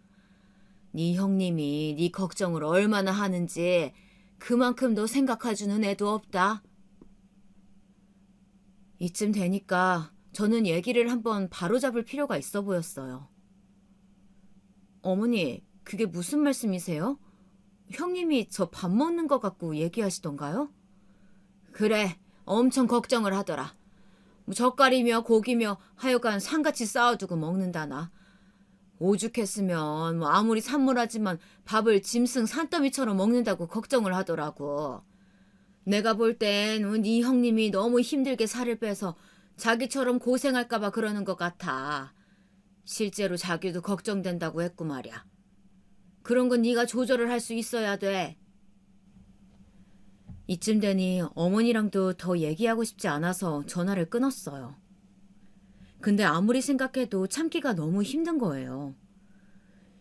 네 형님이 네 걱정을 얼마나 하는지 그만큼 너 생각해주는 애도 없다. 이쯤 되니까 저는 얘기를 한번 바로잡을 필요가 있어 보였어요. 어머니, 그게 무슨 말씀이세요? 형님이 저 밥 먹는 것 같고 얘기하시던가요? 그래, 엄청 걱정을 하더라. 뭐 젓갈이며 고기며 하여간 상같이 쌓아두고 먹는다나. 오죽했으면 뭐 아무리 산물하지만 밥을 짐승 산더미처럼 먹는다고 걱정을 하더라고. 내가 볼 땐 네 형님이 너무 힘들게 살을 빼서 자기처럼 고생할까봐 그러는 것 같아. 실제로 자기도 걱정된다고 했고 말이야. 그런 건 네가 조절을 할 수 있어야 돼. 이쯤 되니 어머니랑도 더 얘기하고 싶지 않아서 전화를 끊었어요. 근데 아무리 생각해도 참기가 너무 힘든 거예요.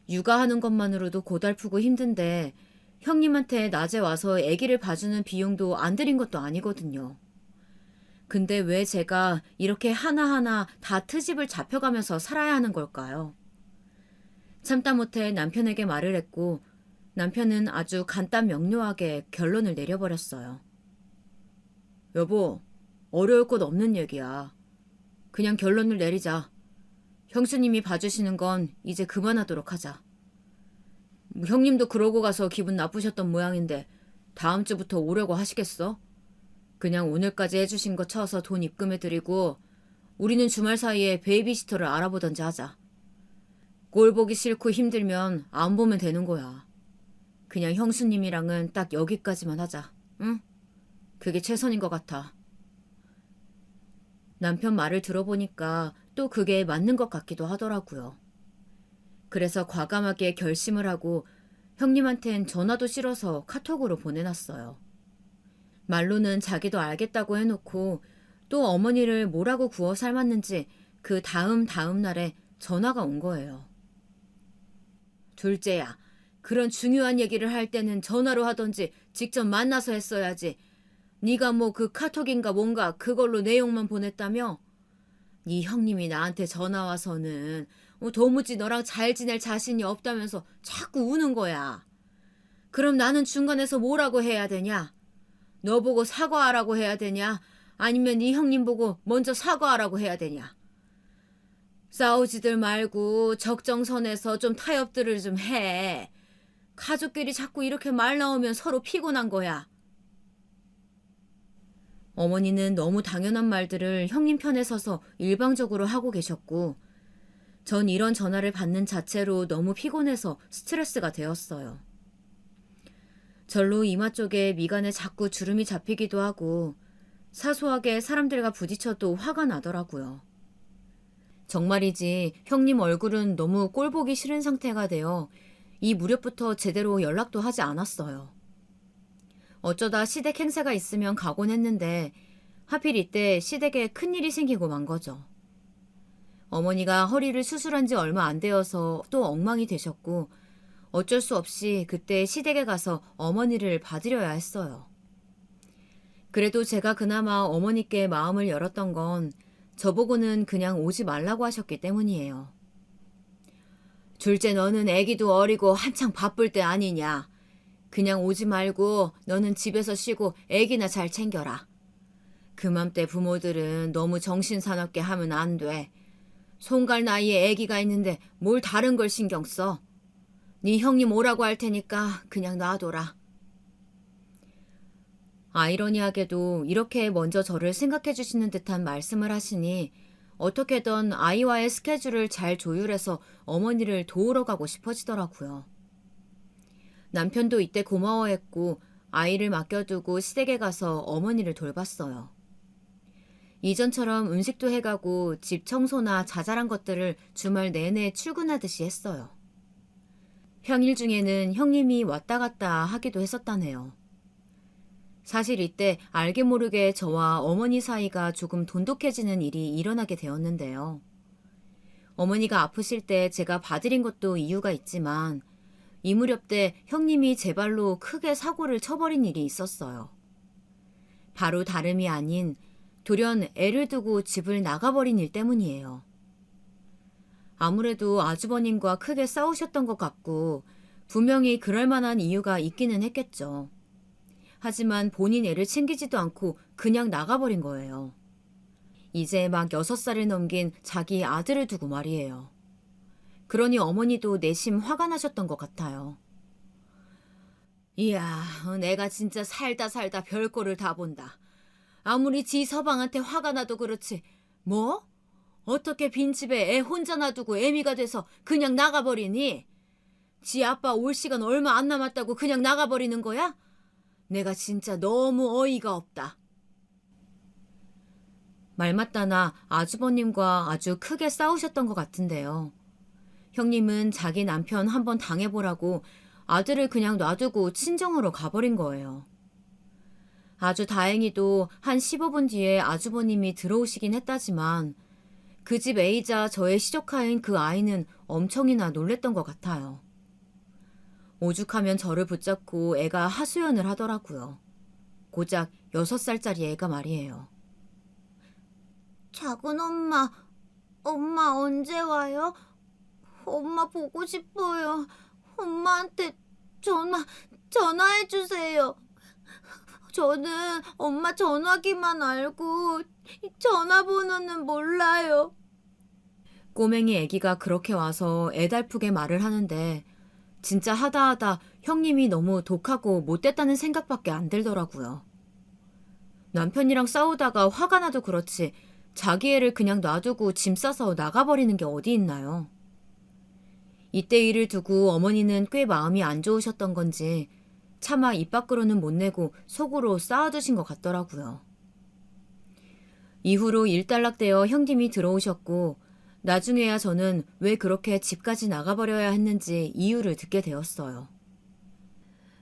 육아하는 것만으로도 고달프고 힘든데 형님한테 낮에 와서 아기를 봐주는 비용도 안 들인 것도 아니거든요. 근데 왜 제가 이렇게 하나하나 다 트집을 잡혀가면서 살아야 하는 걸까요? 참다 못해 남편에게 말을 했고 남편은 아주 간단 명료하게 결론을 내려버렸어요. 여보, 어려울 것 없는 얘기야. 그냥 결론을 내리자. 형수님이 봐주시는 건 이제 그만하도록 하자. 형님도 그러고 가서 기분 나쁘셨던 모양인데 다음 주부터 오려고 하시겠어? 그냥 오늘까지 해주신 거 쳐서 돈 입금해드리고 우리는 주말 사이에 베이비시터를 알아보던지 하자. 꼴 보기 싫고 힘들면 안 보면 되는 거야. 그냥 형수님이랑은 딱 여기까지만 하자. 응? 그게 최선인 것 같아. 남편 말을 들어보니까 또 그게 맞는 것 같기도 하더라고요. 그래서 과감하게 결심을 하고 형님한텐 전화도 싫어서 카톡으로 보내놨어요. 말로는 자기도 알겠다고 해놓고 또 어머니를 뭐라고 구워 삶았는지 그 다음 날에 전화가 온 거예요. 둘째야, 그런 중요한 얘기를 할 때는 전화로 하던지 직접 만나서 했어야지. 네가 뭐 그 카톡인가 뭔가 그걸로 내용만 보냈다며? 네 형님이 나한테 전화 와서는 도무지 너랑 잘 지낼 자신이 없다면서 자꾸 우는 거야. 그럼 나는 중간에서 뭐라고 해야 되냐? 너 보고 사과하라고 해야 되냐? 아니면 네 형님 보고 먼저 사과하라고 해야 되냐? 싸우지들 말고 적정선에서 좀 타협들을 좀 해. 가족끼리 자꾸 이렇게 말 나오면 서로 피곤한 거야. 어머니는 너무 당연한 말들을 형님 편에 서서 일방적으로 하고 계셨고 전 이런 전화를 받는 자체로 너무 피곤해서 스트레스가 되었어요. 절로 이마 쪽에 미간에 자꾸 주름이 잡히기도 하고 사소하게 사람들과 부딪혀도 화가 나더라고요. 정말이지 형님 얼굴은 너무 꼴 보기 싫은 상태가 되어 이 무렵부터 제대로 연락도 하지 않았어요. 어쩌다 시댁 행사가 있으면 가곤 했는데 하필 이때 시댁에 큰일이 생기고 만 거죠. 어머니가 허리를 수술한 지 얼마 안 되어서 또 엉망이 되셨고 어쩔 수 없이 그때 시댁에 가서 어머니를 봐드려야 했어요. 그래도 제가 그나마 어머니께 마음을 열었던 건 저보고는 그냥 오지 말라고 하셨기 때문이에요. 둘째 너는 애기도 어리고 한창 바쁠 때 아니냐. 그냥 오지 말고 너는 집에서 쉬고 애기나 잘 챙겨라. 그맘때 부모들은 너무 정신사납게 하면 안 돼. 손갈 나이에 애기가 있는데 뭘 다른 걸 신경 써. 네 형님 오라고 할 테니까 그냥 놔둬라. 아이러니하게도 이렇게 먼저 저를 생각해 주시는 듯한 말씀을 하시니 어떻게든 아이와의 스케줄을 잘 조율해서 어머니를 도우러 가고 싶어지더라고요. 남편도 이때 고마워했고 아이를 맡겨두고 시댁에 가서 어머니를 돌봤어요. 이전처럼 음식도 해가고 집 청소나 자잘한 것들을 주말 내내 출근하듯이 했어요. 평일 중에는 형님이 왔다 갔다 하기도 했었다네요. 사실 이때 알게 모르게 저와 어머니 사이가 조금 돈독해지는 일이 일어나게 되었는데요. 어머니가 아프실 때 제가 봐드린 것도 이유가 있지만 이 무렵 때 형님이 제 발로 크게 사고를 쳐버린 일이 있었어요. 바로 다름이 아닌 돌연 애를 두고 집을 나가버린 일 때문이에요. 아무래도 아주버님과 크게 싸우셨던 것 같고 분명히 그럴 만한 이유가 있기는 했겠죠. 하지만 본인 애를 챙기지도 않고 그냥 나가버린 거예요. 이제 막 6살을 넘긴 자기 아들을 두고 말이에요. 그러니 어머니도 내심 화가 나셨던 것 같아요. 이야, 내가 진짜 살다 별거를 다 본다. 아무리 지 서방한테 화가 나도 그렇지. 뭐? 어떻게 빈집에 애 혼자 놔두고 애미가 돼서 그냥 나가버리니? 지 아빠 올 시간 얼마 안 남았다고 그냥 나가버리는 거야? 내가 진짜 너무 어이가 없다. 말맞다나 아주버님과 아주 크게 싸우셨던 것 같은데요. 형님은 자기 남편 한번 당해보라고 아들을 그냥 놔두고 친정으로 가버린 거예요. 아주 다행히도 한 15분 뒤에 아주버님이 들어오시긴 했다지만 그 집 애이자 저의 시조카인 그 아이는 엄청이나 놀랬던 것 같아요. 오죽하면 저를 붙잡고 애가 하소연을 하더라고요. 고작 6살짜리 애가 말이에요. 작은 엄마, 엄마 언제 와요? 엄마 보고 싶어요. 엄마한테 전화해주세요. 저는 엄마 전화기만 알고 전화번호는 몰라요. 꼬맹이 애기가 그렇게 와서 애달프게 말을 하는데 진짜 하다하다 형님이 너무 독하고 못됐다는 생각밖에 안 들더라고요. 남편이랑 싸우다가 화가 나도 그렇지 자기 애를 그냥 놔두고 짐 싸서 나가버리는 게 어디 있나요? 이때 일을 두고 어머니는 꽤 마음이 안 좋으셨던 건지 차마 입 밖으로는 못 내고 속으로 쌓아두신 것 같더라고요. 이후로 일단락되어 형님이 들어오셨고 나중에야 저는 왜 그렇게 집까지 나가버려야 했는지 이유를 듣게 되었어요.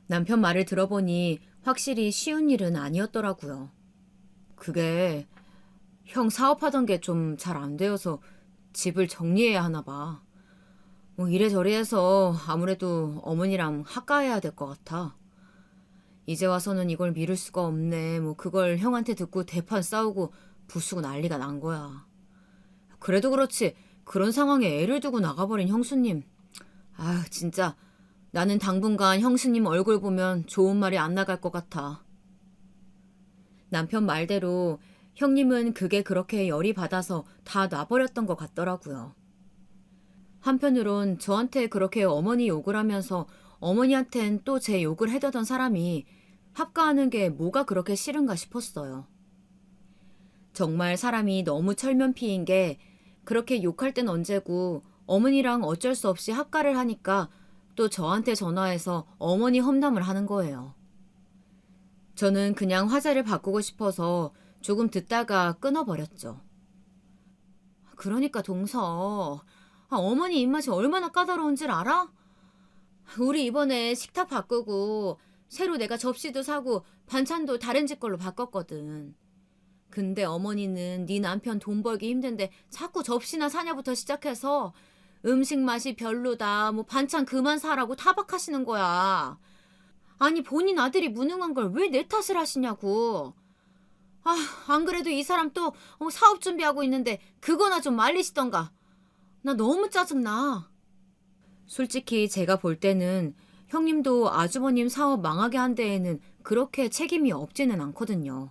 남편 말을 들어보니 확실히 쉬운 일은 아니었더라고요. 그게 형 사업하던 게 좀 잘 안 되어서 집을 정리해야 하나 봐. 뭐 이래저래 해서 아무래도 어머니랑 합가해야 될 것 같아. 이제 와서는 이걸 미룰 수가 없네. 뭐 그걸 형한테 듣고 대판 싸우고 부수고 난리가 난 거야. 그래도 그렇지 그런 상황에 애를 두고 나가버린 형수님. 아휴 진짜 나는 당분간 형수님 얼굴 보면 좋은 말이 안 나갈 것 같아. 남편 말대로 형님은 그게 그렇게 열이 받아서 다 놔버렸던 것 같더라고요. 한편으론 저한테 그렇게 어머니 욕을 하면서 어머니한텐 또 제 욕을 해대던 사람이 합가하는 게 뭐가 그렇게 싫은가 싶었어요. 정말 사람이 너무 철면피인 게 그렇게 욕할 땐 언제고 어머니랑 어쩔 수 없이 합가를 하니까 또 저한테 전화해서 어머니 험담을 하는 거예요. 저는 그냥 화제를 바꾸고 싶어서 조금 듣다가 끊어버렸죠. 그러니까 동서. 어머니 입맛이 얼마나 까다로운 줄 알아? 우리 이번에 식탁 바꾸고 새로 내가 접시도 사고 반찬도 다른 집 걸로 바꿨거든. 근데 어머니는 네 남편 돈 벌기 힘든데 자꾸 접시나 사냐부터 시작해서 음식 맛이 별로다, 뭐 반찬 그만 사라고 타박하시는 거야. 아니 본인 아들이 무능한 걸 왜 내 탓을 하시냐고. 안 그래도 이 사람 또 사업 준비하고 있는데 그거나 좀 말리시던가. 나 너무 짜증나. 솔직히 제가 볼 때는 형님도 아주버님 사업 망하게 한 데에는 그렇게 책임이 없지는 않거든요.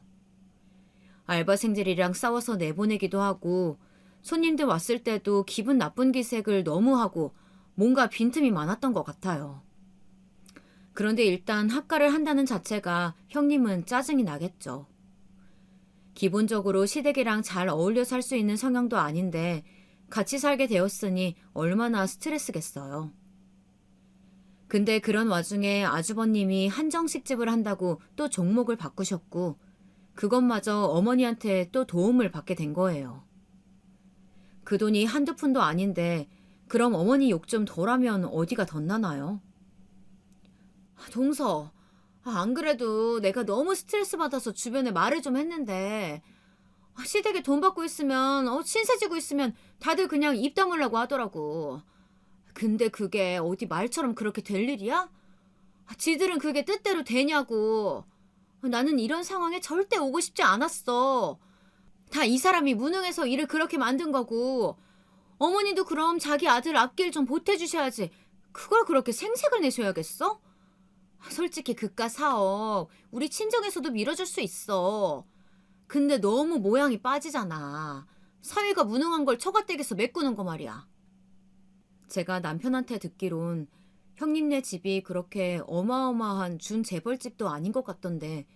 알바생들이랑 싸워서 내보내기도 하고 손님들 왔을 때도 기분 나쁜 기색을 너무 하고 뭔가 빈틈이 많았던 것 같아요. 그런데 일단 학가를 한다는 자체가 형님은 짜증이 나겠죠. 기본적으로 시댁이랑 잘 어울려 살 수 있는 성향도 아닌데 같이 살게 되었으니 얼마나 스트레스겠어요. 근데 그런 와중에 아주버님이 한정식집을 한다고 또 종목을 바꾸셨고 그것마저 어머니한테 또 도움을 받게 된 거예요. 그 돈이 한두 푼도 아닌데 그럼 어머니 욕 좀 덜하면 어디가 덧나나요? 동서, 안 그래도 내가 너무 스트레스 받아서 주변에 말을 좀 했는데 시댁에 돈 받고 있으면 신세 지고 있으면 다들 그냥 입 다물라고 하더라고. 근데 그게 어디 말처럼 그렇게 될 일이야? 지들은 그게 뜻대로 되냐고. 나는 이런 상황에 절대 오고 싶지 않았어. 다 이 사람이 무능해서 일을 그렇게 만든 거고 어머니도 그럼 자기 아들 앞길 좀 보태주셔야지. 그걸 그렇게 생색을 내셔야겠어? 솔직히 그깟 사업 우리 친정에서도 밀어줄 수 있어. 근데 너무 모양이 빠지잖아. 사위가 무능한 걸 처가댁에서 메꾸는 거 말이야. 제가 남편한테 듣기론 형님네 집이 그렇게 어마어마한 준재벌집도 아닌 것 같던데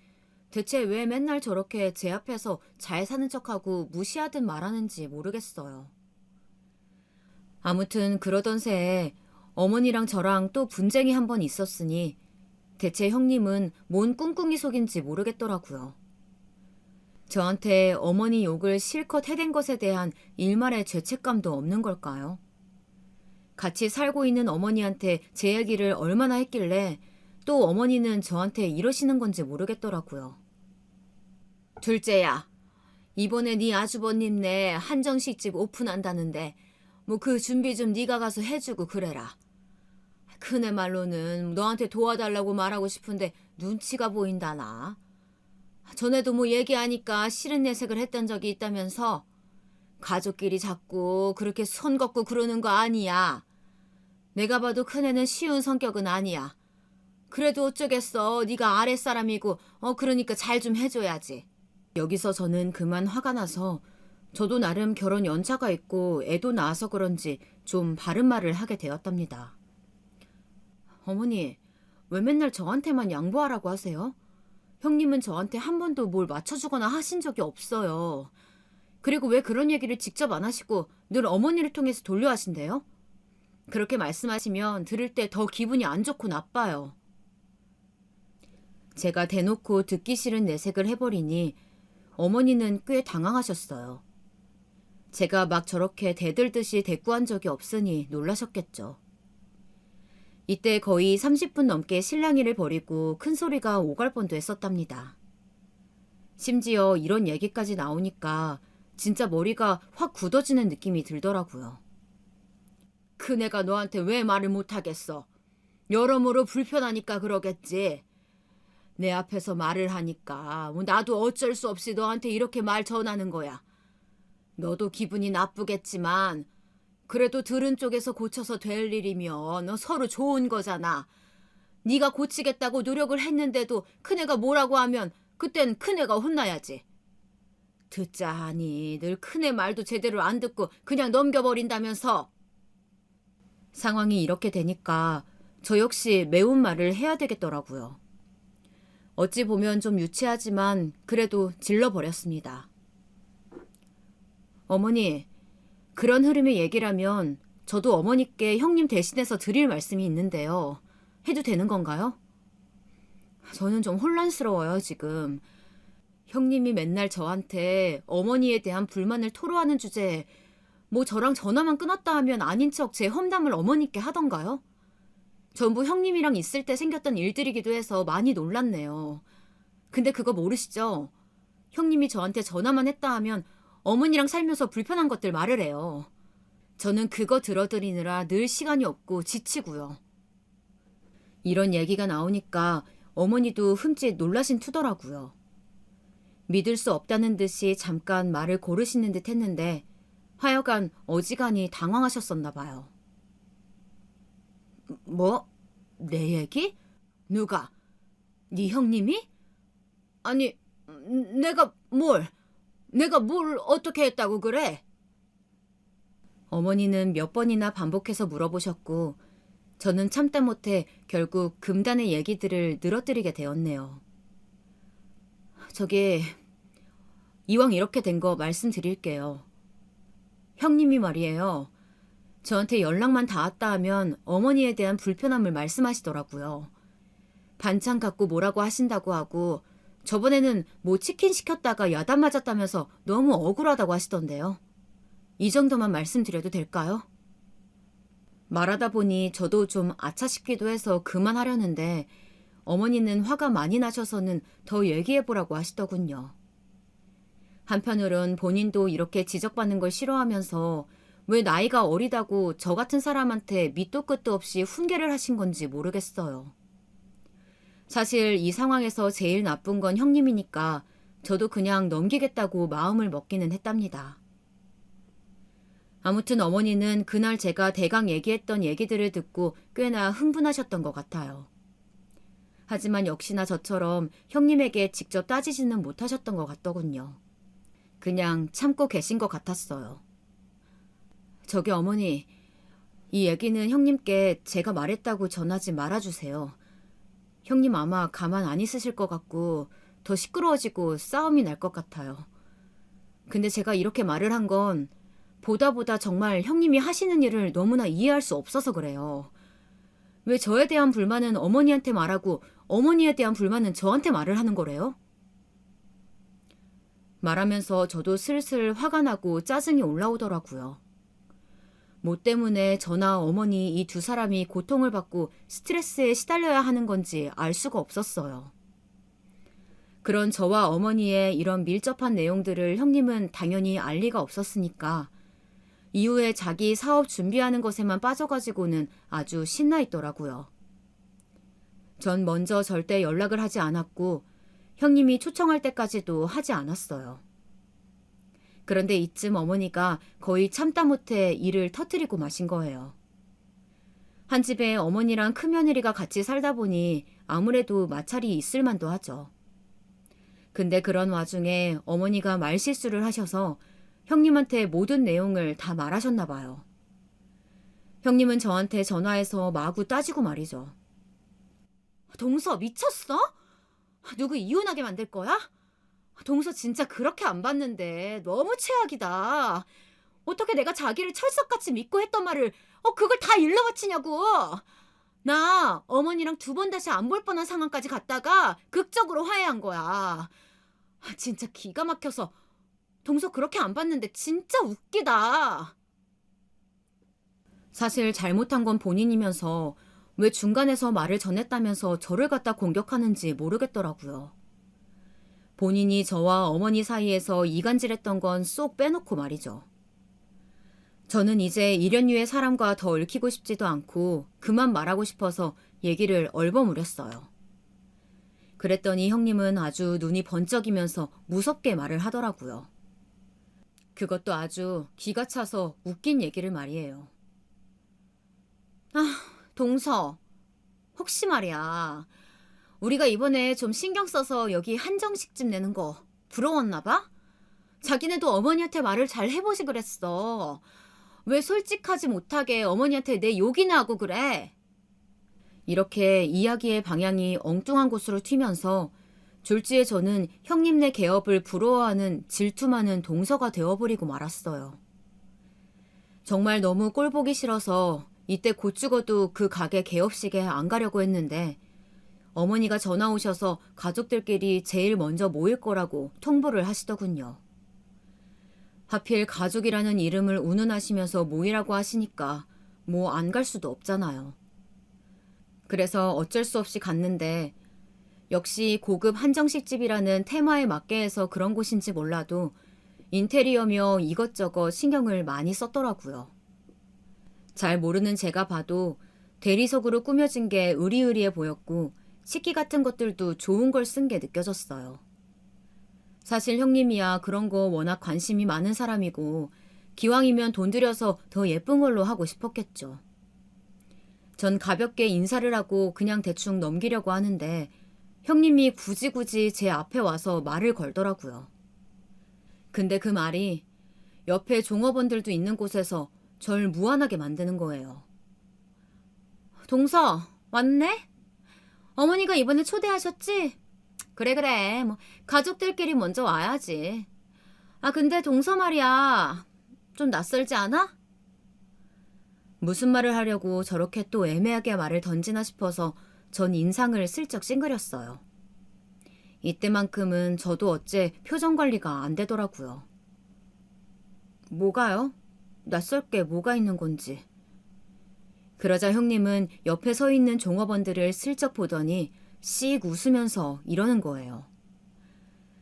대체 왜 맨날 저렇게 제 앞에서 잘 사는 척하고 무시하듯 말하는지 모르겠어요. 아무튼 그러던 새에 어머니랑 저랑 또 분쟁이 한 번 있었으니 대체 형님은 뭔 꿍꿍이 속인지 모르겠더라고요. 저한테 어머니 욕을 실컷 해댄 것에 대한 일말의 죄책감도 없는 걸까요? 같이 살고 있는 어머니한테 제 얘기를 얼마나 했길래 또 어머니는 저한테 이러시는 건지 모르겠더라고요. 둘째야, 이번에 네 아주버님네 한정식집 오픈한다는데 뭐 그 준비 좀 네가 가서 해주고 그래라. 큰애 말로는 너한테 도와달라고 말하고 싶은데 눈치가 보인다나. 전에도 뭐 얘기하니까 싫은 내색을 했던 적이 있다면서 가족끼리 자꾸 그렇게 손 걷고 그러는 거 아니야. 내가 봐도 큰애는 쉬운 성격은 아니야. 그래도 어쩌겠어. 네가 아랫사람이고 그러니까 잘 좀 해줘야지. 여기서 저는 그만 화가 나서 저도 나름 결혼 연차가 있고 애도 낳아서 그런지 좀 바른 말을 하게 되었답니다. 어머니, 왜 맨날 저한테만 양보하라고 하세요? 형님은 저한테 한 번도 뭘 맞춰주거나 하신 적이 없어요. 그리고 왜 그런 얘기를 직접 안 하시고 늘 어머니를 통해서 돌려하신대요? 그렇게 말씀하시면 들을 때 더 기분이 안 좋고 나빠요. 제가 대놓고 듣기 싫은 내색을 해버리니 어머니는 꽤 당황하셨어요. 제가 막 저렇게 대들듯이 대꾸한 적이 없으니 놀라셨겠죠. 이때 거의 30분 넘게 실랑이를 벌이고 큰 소리가 오갈 뻔도 했었답니다. 심지어 이런 얘기까지 나오니까 진짜 머리가 확 굳어지는 느낌이 들더라고요. 큰애가 너한테 왜 말을 못하겠어? 여러모로 불편하니까 그러겠지. 내 앞에서 말을 하니까 나도 어쩔 수 없이 너한테 이렇게 말 전하는 거야. 너도 기분이 나쁘겠지만 그래도 들은 쪽에서 고쳐서 될 일이면 서로 좋은 거잖아. 네가 고치겠다고 노력을 했는데도 큰애가 뭐라고 하면 그땐 큰애가 혼나야지. 듣자 하니 늘 큰애 말도 제대로 안 듣고 그냥 넘겨버린다면서. 상황이 이렇게 되니까 저 역시 매운 말을 해야 되겠더라고요. 어찌 보면 좀 유치하지만 그래도 질러버렸습니다. 어머니, 그런 흐름의 얘기라면 저도 어머니께 형님 대신해서 드릴 말씀이 있는데요. 해도 되는 건가요? 저는 좀 혼란스러워요, 지금. 형님이 맨날 저한테 어머니에 대한 불만을 토로하는 주제에 뭐 저랑 전화만 끊었다 하면 아닌 척 제 험담을 어머니께 하던가요? 전부 형님이랑 있을 때 생겼던 일들이기도 해서 많이 놀랐네요. 근데 그거 모르시죠? 형님이 저한테 전화만 했다 하면 어머니랑 살면서 불편한 것들 말을 해요. 저는 그거 들어드리느라 늘 시간이 없고 지치고요. 이런 얘기가 나오니까 어머니도 흠칫 놀라신 투더라고요. 믿을 수 없다는 듯이 잠깐 말을 고르시는 듯 했는데 하여간 어지간히 당황하셨었나 봐요. 뭐? 내 얘기? 누가? 네 형님이? 아니, 내가 뭘 어떻게 했다고 그래? 어머니는 몇 번이나 반복해서 물어보셨고 저는 참다 못해 결국 금단의 얘기들을 늘어뜨리게 되었네요. 저기 이왕 이렇게 된 거 말씀드릴게요. 형님이 말이에요. 저한테 연락만 닿았다 하면 어머니에 대한 불편함을 말씀하시더라고요. 반찬 갖고 뭐라고 하신다고 하고 저번에는 뭐 치킨 시켰다가 야단 맞았다면서 너무 억울하다고 하시던데요. 이 정도만 말씀드려도 될까요? 말하다 보니 저도 좀 아차 싶기도 해서 그만하려는데 어머니는 화가 많이 나셔서는 더 얘기해보라고 하시더군요. 한편으론 본인도 이렇게 지적받는 걸 싫어하면서 왜 나이가 어리다고 저 같은 사람한테 밑도 끝도 없이 훈계를 하신 건지 모르겠어요. 사실 이 상황에서 제일 나쁜 건 형님이니까 저도 그냥 넘기겠다고 마음을 먹기는 했답니다. 아무튼 어머니는 그날 제가 대강 얘기했던 얘기들을 듣고 꽤나 흥분하셨던 것 같아요. 하지만 역시나 저처럼 형님에게 직접 따지지는 못하셨던 것 같더군요. 그냥 참고 계신 것 같았어요. 저기 어머니, 이 얘기는 형님께 제가 말했다고 전하지 말아주세요. 형님 아마 가만 안 있으실 것 같고 더 시끄러워지고 싸움이 날 것 같아요. 근데 제가 이렇게 말을 한 건 보다 정말 형님이 하시는 일을 너무나 이해할 수 없어서 그래요. 왜 저에 대한 불만은 어머니한테 말하고 어머니에 대한 불만은 저한테 말을 하는 거래요? 말하면서 저도 슬슬 화가 나고 짜증이 올라오더라고요. 뭐 때문에 저나 어머니 이 두 사람이 고통을 받고 스트레스에 시달려야 하는 건지 알 수가 없었어요. 그런 저와 어머니의 이런 밀접한 내용들을 형님은 당연히 알 리가 없었으니까 이후에 자기 사업 준비하는 것에만 빠져가지고는 아주 신나 있더라고요. 전 먼저 절대 연락을 하지 않았고 형님이 초청할 때까지도 하지 않았어요. 그런데 이쯤 어머니가 거의 참다 못해 일을 터뜨리고 마신 거예요. 한 집에 어머니랑 큰며느리가 같이 살다 보니 아무래도 마찰이 있을 만도 하죠. 근데 그런 와중에 어머니가 말실수를 하셔서 형님한테 모든 내용을 다 말하셨나 봐요. 형님은 저한테 전화해서 마구 따지고 말이죠. 동서 미쳤어? 누구 이혼하게 만들 거야? 동서 진짜 그렇게 안 봤는데 너무 최악이다. 어떻게 내가 자기를 철석같이 믿고 했던 말을 그걸 다 일러 바치냐고. 나 어머니랑 두 번 다시 안 볼 뻔한 상황까지 갔다가 극적으로 화해한 거야. 진짜 기가 막혀서 동서 그렇게 안 봤는데 진짜 웃기다. 사실 잘못한 건 본인이면서 왜 중간에서 말을 전했다면서 저를 갖다 공격하는지 모르겠더라고요. 본인이 저와 어머니 사이에서 이간질했던 건 쏙 빼놓고 말이죠. 저는 이제 이련유의 사람과 더 얽히고 싶지도 않고 그만 말하고 싶어서 얘기를 얼버무렸어요. 그랬더니 형님은 아주 눈이 번쩍이면서 무섭게 말을 하더라고요. 그것도 아주 기가 차서 웃긴 얘기를 말이에요. 동서, 혹시 말이야. 우리가 이번에 좀 신경 써서 여기 한정식집 내는 거 부러웠나 봐? 자기네도 어머니한테 말을 잘 해보지 그랬어. 왜 솔직하지 못하게 어머니한테 내 욕이나 하고 그래? 이렇게 이야기의 방향이 엉뚱한 곳으로 튀면서 졸지에 저는 형님네 개업을 부러워하는 질투 많은 동서가 되어버리고 말았어요. 정말 너무 꼴보기 싫어서 이때 곧 죽어도 그 가게 개업식에 안 가려고 했는데 어머니가 전화 오셔서 가족들끼리 제일 먼저 모일 거라고 통보를 하시더군요. 하필 가족이라는 이름을 운운하시면서 모이라고 하시니까 뭐 안 갈 수도 없잖아요. 그래서 어쩔 수 없이 갔는데 역시 고급 한정식 집이라는 테마에 맞게 해서 그런 곳인지 몰라도 인테리어며 이것저것 신경을 많이 썼더라고요. 잘 모르는 제가 봐도 대리석으로 꾸며진 게 으리으리해 보였고 식기 같은 것들도 좋은 걸 쓴 게 느껴졌어요. 사실 형님이야 그런 거 워낙 관심이 많은 사람이고 기왕이면 돈 들여서 더 예쁜 걸로 하고 싶었겠죠. 전 가볍게 인사를 하고 그냥 대충 넘기려고 하는데 형님이 굳이 제 앞에 와서 말을 걸더라고요. 근데 그 말이 옆에 종업원들도 있는 곳에서 절 무안하게 만드는 거예요. 동서, 왔네? 어머니가 이번에 초대하셨지? 그래. 뭐 가족들끼리 먼저 와야지. 아, 근데 동서 말이야. 좀 낯설지 않아? 무슨 말을 하려고 저렇게 또 애매하게 말을 던지나 싶어서 전 인상을 슬쩍 찡그렸어요. 이때만큼은 저도 어째 표정 관리가 안 되더라고요. 뭐가요? 낯설 게 뭐가 있는 건지. 그러자 형님은 옆에 서 있는 종업원들을 슬쩍 보더니 씩 웃으면서 이러는 거예요.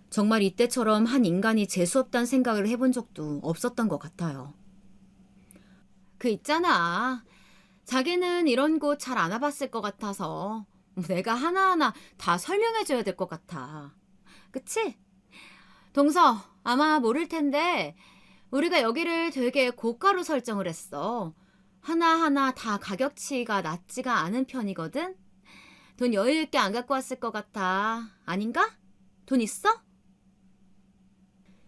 정말 이때처럼 한 인간이 재수없다는 생각을 해본 적도 없었던 것 같아요. 그 있잖아. 자기는 이런 곳 잘 안 와봤을 것 같아서 내가 하나하나 다 설명해줘야 될 것 같아. 그치? 동서, 아마 모를 텐데 우리가 여기를 되게 고가로 설정을 했어. 하나하나 다 가격치가 낮지가 않은 편이거든? 돈 여유 있게 안 갖고 왔을 것 같아. 아닌가? 돈 있어?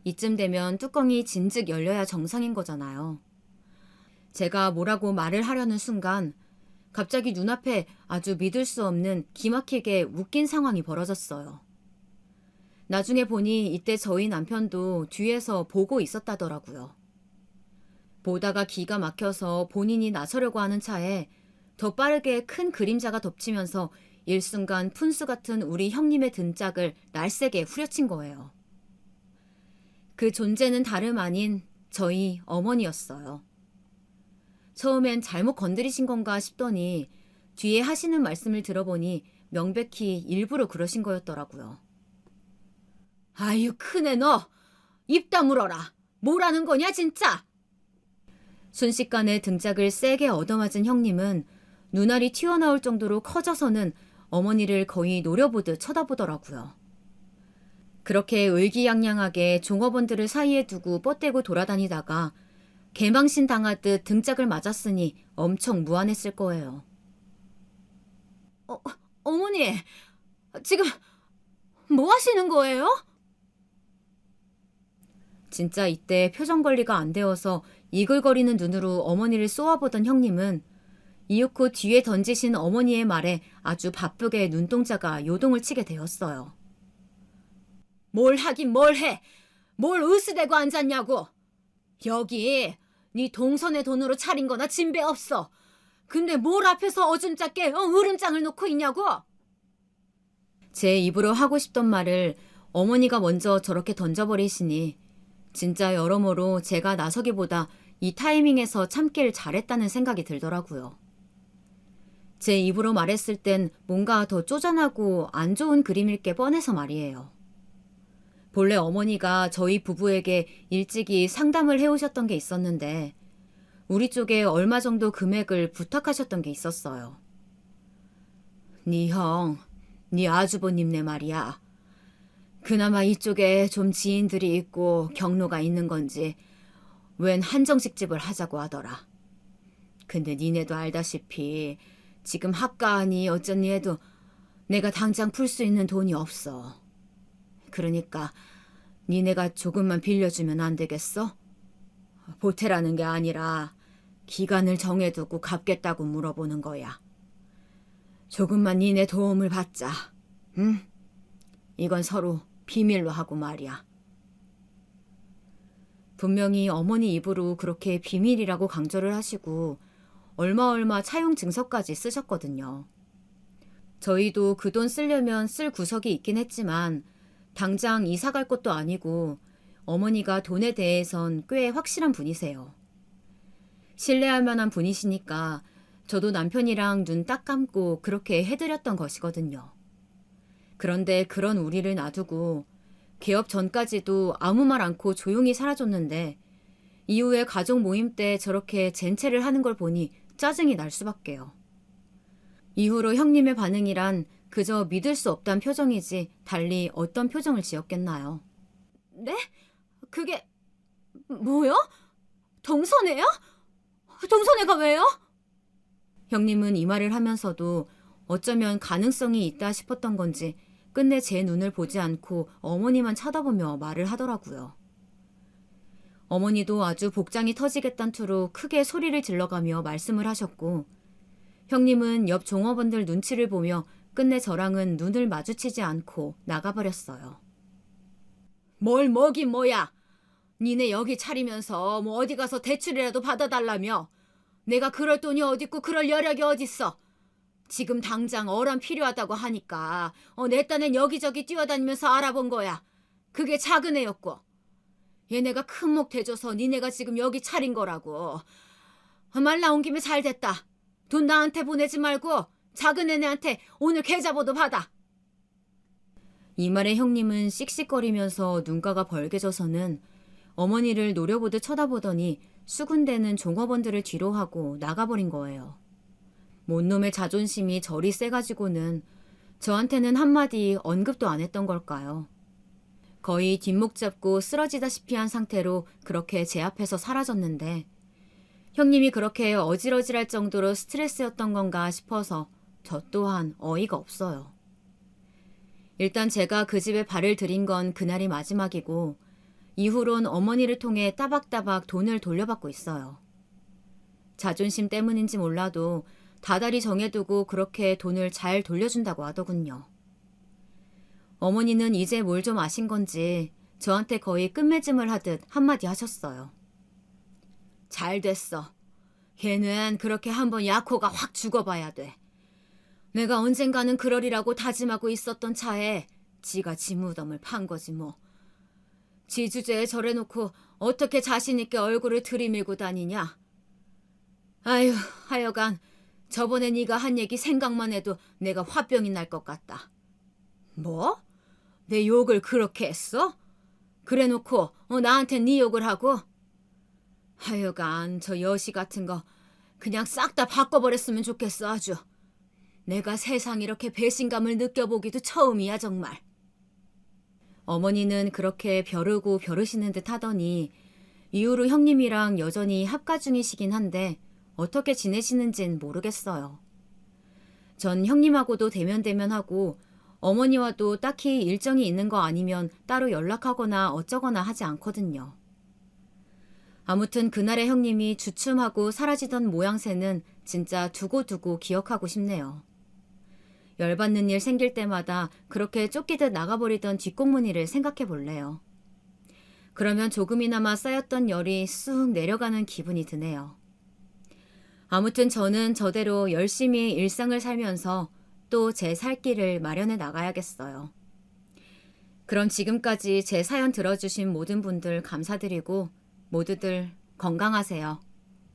이쯤 되면 뚜껑이 진즉 열려야 정상인 거잖아요. 제가 뭐라고 말을 하려는 순간 갑자기 눈앞에 아주 믿을 수 없는 기막히게 웃긴 상황이 벌어졌어요. 나중에 보니 이때 저희 남편도 뒤에서 보고 있었다더라고요. 보다가 기가 막혀서 본인이 나서려고 하는 차에 더 빠르게 큰 그림자가 덮치면서 일순간 푼수 같은 우리 형님의 등짝을 날쌔게 후려친 거예요. 그 존재는 다름 아닌 저희 어머니였어요. 처음엔 잘못 건드리신 건가 싶더니 뒤에 하시는 말씀을 들어보니 명백히 일부러 그러신 거였더라고요. 아유, 큰애 너! 입 다물어라! 뭐라는 거냐 진짜! 순식간에 등짝을 세게 얻어맞은 형님은 눈알이 튀어나올 정도로 커져서는 어머니를 거의 노려보듯 쳐다보더라고요. 그렇게 의기양양하게 종업원들을 사이에 두고 뻗대고 돌아다니다가 개망신 당하듯 등짝을 맞았으니 엄청 무안했을 거예요. 어머니, 지금 뭐 하시는 거예요? 진짜 이때 표정 관리가 안 되어서 이글거리는 눈으로 어머니를 쏘아보던 형님은 이윽고 뒤에 던지신 어머니의 말에 아주 바쁘게 눈동자가 요동을 치게 되었어요. 뭘 하긴 뭘 해! 뭘 으스대고 앉았냐고! 여기 네 동선의 돈으로 차린 거나 진배 없어! 근데 뭘 앞에서 어줌짝게 으름장을 놓고 있냐고! 제 입으로 하고 싶던 말을 어머니가 먼저 저렇게 던져버리시니 진짜 여러모로 제가 나서기보다 이 타이밍에서 참길 잘했다는 생각이 들더라고요. 제 입으로 말했을 땐 뭔가 더 쪼잔하고 안 좋은 그림일 게 뻔해서 말이에요. 본래 어머니가 저희 부부에게 일찍이 상담을 해오셨던 게 있었는데 우리 쪽에 얼마 정도 금액을 부탁하셨던 게 있었어요. 네 형, 네 아주버님네 말이야. 그나마 이쪽에 좀 지인들이 있고 경로가 있는 건지 웬 한정식 집을 하자고 하더라. 근데 니네도 알다시피 지금 학가하니 어쩌니 해도 내가 당장 풀 수 있는 돈이 없어. 그러니까 니네가 조금만 빌려주면 안 되겠어? 보태라는 게 아니라 기간을 정해두고 갚겠다고 물어보는 거야. 조금만 니네 도움을 받자. 응? 이건 서로 비밀로 하고 말이야. 분명히 어머니 입으로 그렇게 비밀이라고 강조를 하시고 얼마 차용 증서까지 쓰셨거든요. 저희도 그 돈 쓰려면 쓸 구석이 있긴 했지만 당장 이사 갈 것도 아니고 어머니가 돈에 대해선 꽤 확실한 분이세요. 신뢰할 만한 분이시니까 저도 남편이랑 눈 딱 감고 그렇게 해드렸던 것이거든요. 그런데 그런 우리를 놔두고 개업 전까지도 아무 말 않고 조용히 살아줬는데 이후에 가족 모임 때 저렇게 젠체를 하는 걸 보니 짜증이 날 수밖에요. 이후로 형님의 반응이란 그저 믿을 수 없단 표정이지 달리 어떤 표정을 지었겠나요? 네? 그게 뭐요? 동선회요? 동선회가 왜요? 형님은 이 말을 하면서도 어쩌면 가능성이 있다 싶었던 건지 끝내 제 눈을 보지 않고 어머니만 쳐다보며 말을 하더라고요. 어머니도 아주 복장이 터지겠단 투로 크게 소리를 질러가며 말씀을 하셨고 형님은 옆 종업원들 눈치를 보며 끝내 저랑은 눈을 마주치지 않고 나가버렸어요. 뭘 뭐긴 뭐야. 니네 여기 차리면서 뭐 어디 가서 대출이라도 받아달라며. 내가 그럴 돈이 어딨고 그럴 여력이 어딨어. 지금 당장 어람 필요하다고 하니까 내 딴엔 여기저기 뛰어다니면서 알아본 거야. 그게 작은 애였고. 얘네가 큰 목 대줘서 니네가 지금 여기 차린 거라고. 말 나온 김에 잘 됐다. 돈 나한테 보내지 말고 작은 애네한테 오늘 계좌번호 받아. 이 말에 형님은 씩씩거리면서 눈가가 벌개져서는 어머니를 노려보듯 쳐다보더니 수군대는 종업원들을 뒤로 하고 나가버린 거예요. 못놈의 자존심이 저리 세가지고는 저한테는 한마디 언급도 안 했던 걸까요? 거의 뒷목 잡고 쓰러지다시피 한 상태로 그렇게 제 앞에서 사라졌는데 형님이 그렇게 어질어질할 정도로 스트레스였던 건가 싶어서 저 또한 어이가 없어요. 일단 제가 그 집에 발을 들인 건 그날이 마지막이고 이후론 어머니를 통해 따박따박 돈을 돌려받고 있어요. 자존심 때문인지 몰라도 다달이 정해두고 그렇게 돈을 잘 돌려준다고 하더군요. 어머니는 이제 뭘 좀 아신 건지 저한테 거의 끝맺음을 하듯 한마디 하셨어요. 잘 됐어. 걔는 그렇게 한번 약호가 확 죽어봐야 돼. 내가 언젠가는 그러리라고 다짐하고 있었던 차에 지가 지 무덤을 판 거지 뭐. 지 주제에 저래놓고 어떻게 자신있게 얼굴을 들이밀고 다니냐. 아휴, 하여간 저번에 네가 한 얘기 생각만 해도 내가 화병이 날 것 같다. 뭐? 내 욕을 그렇게 했어? 그래놓고 나한테 네 욕을 하고? 하여간 저 여시 같은 거 그냥 싹 다 바꿔버렸으면 좋겠어 아주. 내가 세상 이렇게 배신감을 느껴보기도 처음이야 정말. 어머니는 그렇게 벼르고 벼르시는 듯 하더니 이후로 형님이랑 여전히 합가 중이시긴 한데 어떻게 지내시는진 모르겠어요. 전 형님하고도 대면대면하고 어머니와도 딱히 일정이 있는 거 아니면 따로 연락하거나 어쩌거나 하지 않거든요. 아무튼 그날의 형님이 주춤하고 사라지던 모양새는 진짜 두고두고 기억하고 싶네요. 열받는 일 생길 때마다 그렇게 쫓기듯 나가버리던 뒷공무니를 생각해 볼래요. 그러면 조금이나마 쌓였던 열이 쑥 내려가는 기분이 드네요. 아무튼 저는 저대로 열심히 일상을 살면서 또 제 살 길을 마련해 나가야겠어요. 그럼 지금까지 제 사연 들어주신 모든 분들 감사드리고 모두들 건강하세요.